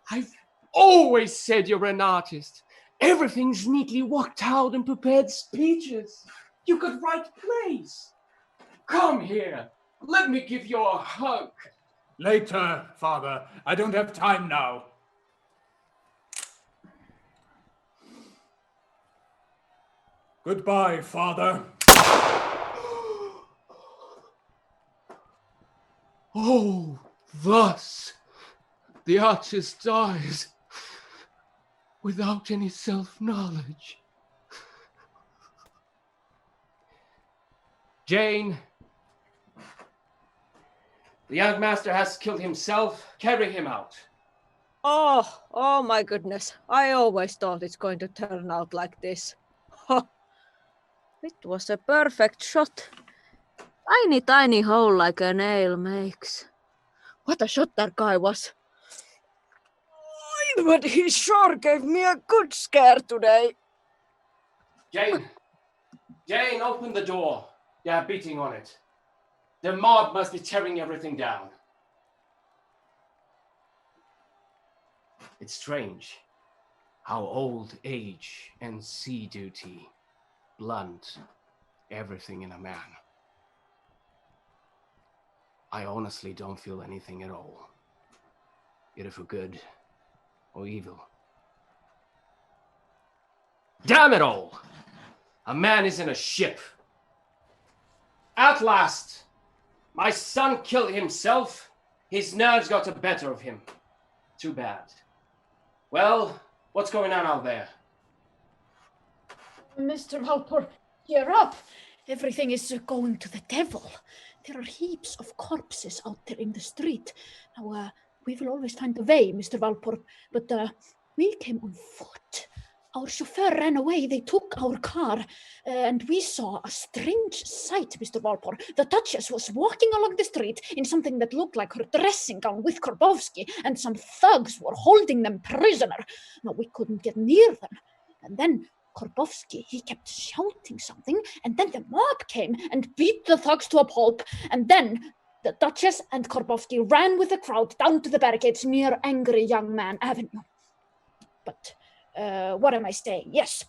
H: I've always said you're an artist. Everything's neatly worked out and prepared speeches. You could write plays. Come here. Let me give you a hug.
F: Later, Father. I don't have time now. Goodbye, Father.
H: Oh, thus the artist dies without any self-knowledge. Jane, the young master has killed himself. Carry him out.
Q: Oh my goodness. I always thought it's going to turn out like this. It was a perfect shot.
G: Tiny hole like a nail makes. What a shot that guy was.
Q: But he sure gave me a good scare today.
H: Jane, open the door. They are beating on it. The mob must be tearing everything down. It's strange how old age and sea duty blunt everything in a man. I honestly don't feel anything at all, either for good or evil. Damn it all! A man is in a ship. At last, my son killed himself. His nerves got the better of him. Too bad. Well, what's going on out there?
S: Mr. Valpor, cheer up. Everything is going to the devil. There are heaps of corpses out there in the street. Now, we will always find a way, Mr. Valpor, but we came on foot. Our chauffeur ran away. They took our car, and we saw a strange sight, Mr. Valpor. The Duchess was walking along the street in something that looked like her dressing gown with Korbowski, and some thugs were holding them prisoner. No, we couldn't get near them. And then Korbowski, he kept shouting something, and then the mob came and beat the thugs to a pulp, and then the Duchess and Korbowski ran with the crowd down to the barricades near Angry Young Man Avenue. But what am I saying? Yes,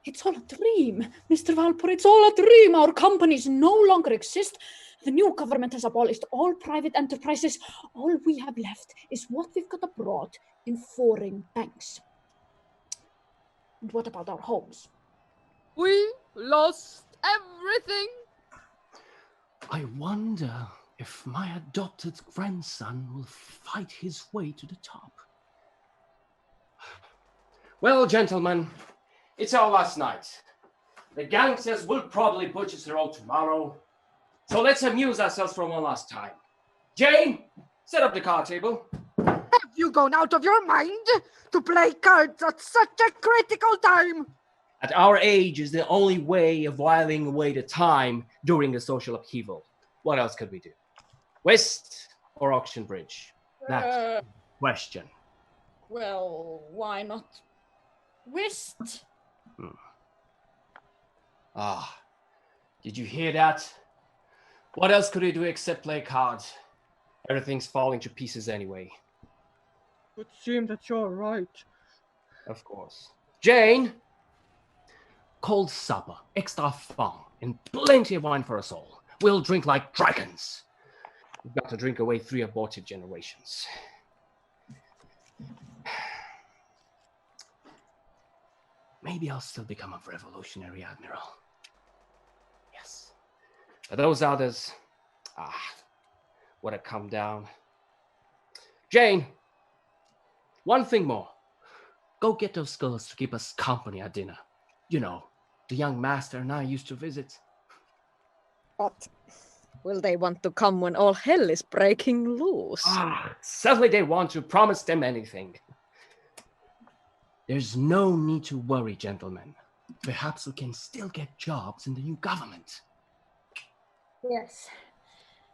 S: it's all a dream, Mr. Valpor, it's all a dream. Our companies no longer exist. The new government has abolished all private enterprises. All we have left is what we've got abroad in foreign banks. And what about our homes?
P: We lost everything.
H: I wonder if my adopted grandson will fight his way to the top. Well, gentlemen, it's our last night. The gangsters will probably butcher the road tomorrow. So let's amuse ourselves for one last time. Jane, set up the card table.
O: Have you gone out of your mind to play cards at such a critical time?
H: At our age is the only way of whiling away the time during a social upheaval. What else could we do? Whist or auction bridge? That's the question.
S: Well, why not whist?
H: Ah, did you hear that? What else could we do except play cards? Everything's falling to pieces anyway.
R: Would seem that you're right.
H: Of course. Jane, cold supper, extra fun, and plenty of wine for us all. We'll drink like dragons. We've got to drink away 3 aborted generations. Maybe I'll still become a revolutionary admiral. Yes. But those others, would have come down. Jane, one thing more. Go get those girls to keep us company at dinner. You know, the young master and I used to visit.
G: But will they want to come when all hell is breaking loose?
H: Certainly they want to promise them anything. There's no need to worry, gentlemen. Perhaps we can still get jobs in the new government.
S: Yes.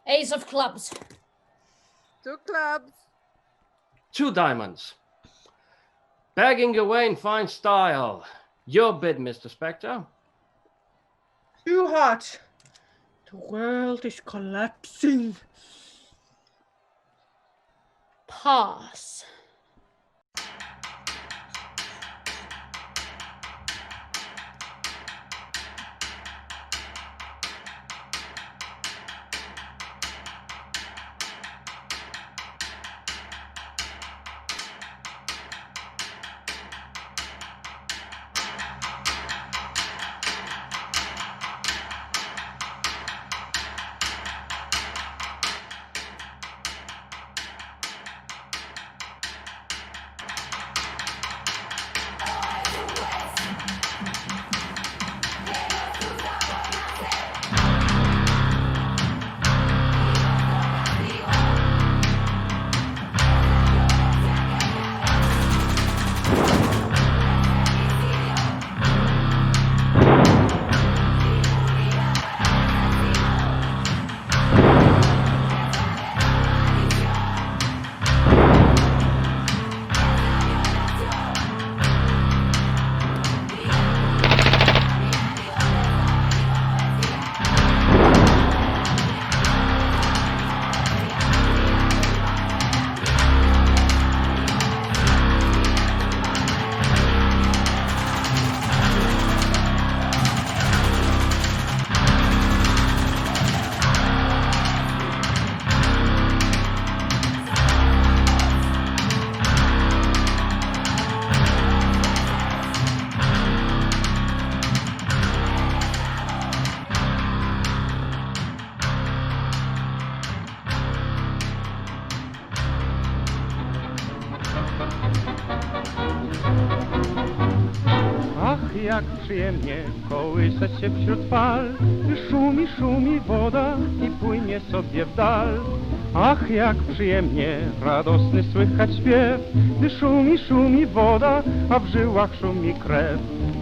S: Ace of clubs.
P: 2 clubs.
H: 2 diamonds. Bagging away in fine style. Your bid, Mr. Spectre.
R: Too hot. The world is collapsing.
S: Pass.
A: jak przyjemnie kołysać się wśród fal, gdy szumi, szumi woda i płynie sobie w dal. Ach, jak przyjemnie, radosny słychać śpiew, gdy szumi, szumi woda, a w żyłach szumi krew.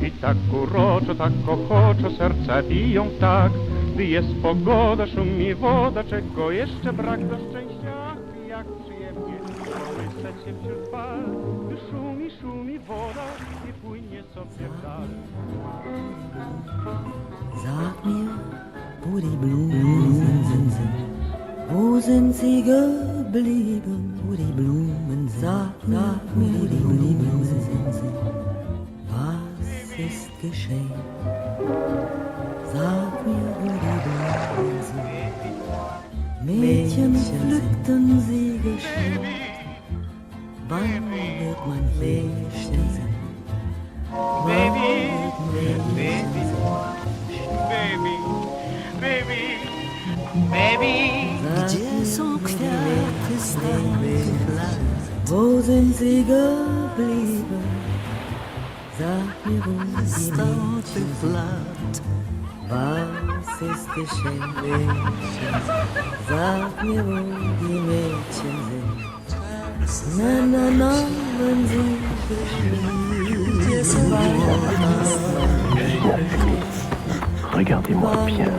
A: I tak uroczo, tak ochoczo serca biją tak, gdy jest pogoda, szumi woda, czego jeszcze brak do szczęścia. Ach, jak przyjemnie kołysać się wśród fal, gdy szumi, szumi woda i płynie sobie w dal.
B: Sag mir, wo die Blumen sind, wo sind sie geblieben, wo die Blumen, sag mir, wo die Blumen sind, was ist geschehen? Sag mir, wo die Blumen sind. Mädchen pflückten sie geschwind, wann wird mein Mädchen sein?
C: Baby, baby, baby, baby, baby.
B: Gdzie są kwiaty stałych lat? Wo sind sie geblieben? Sag mir, wo die Mädchen sind. Was ist geschehen, Mädchen? Sag mir, wo die Mädchen sind. Na, na, na, wenn sie
D: Regardez-moi bien.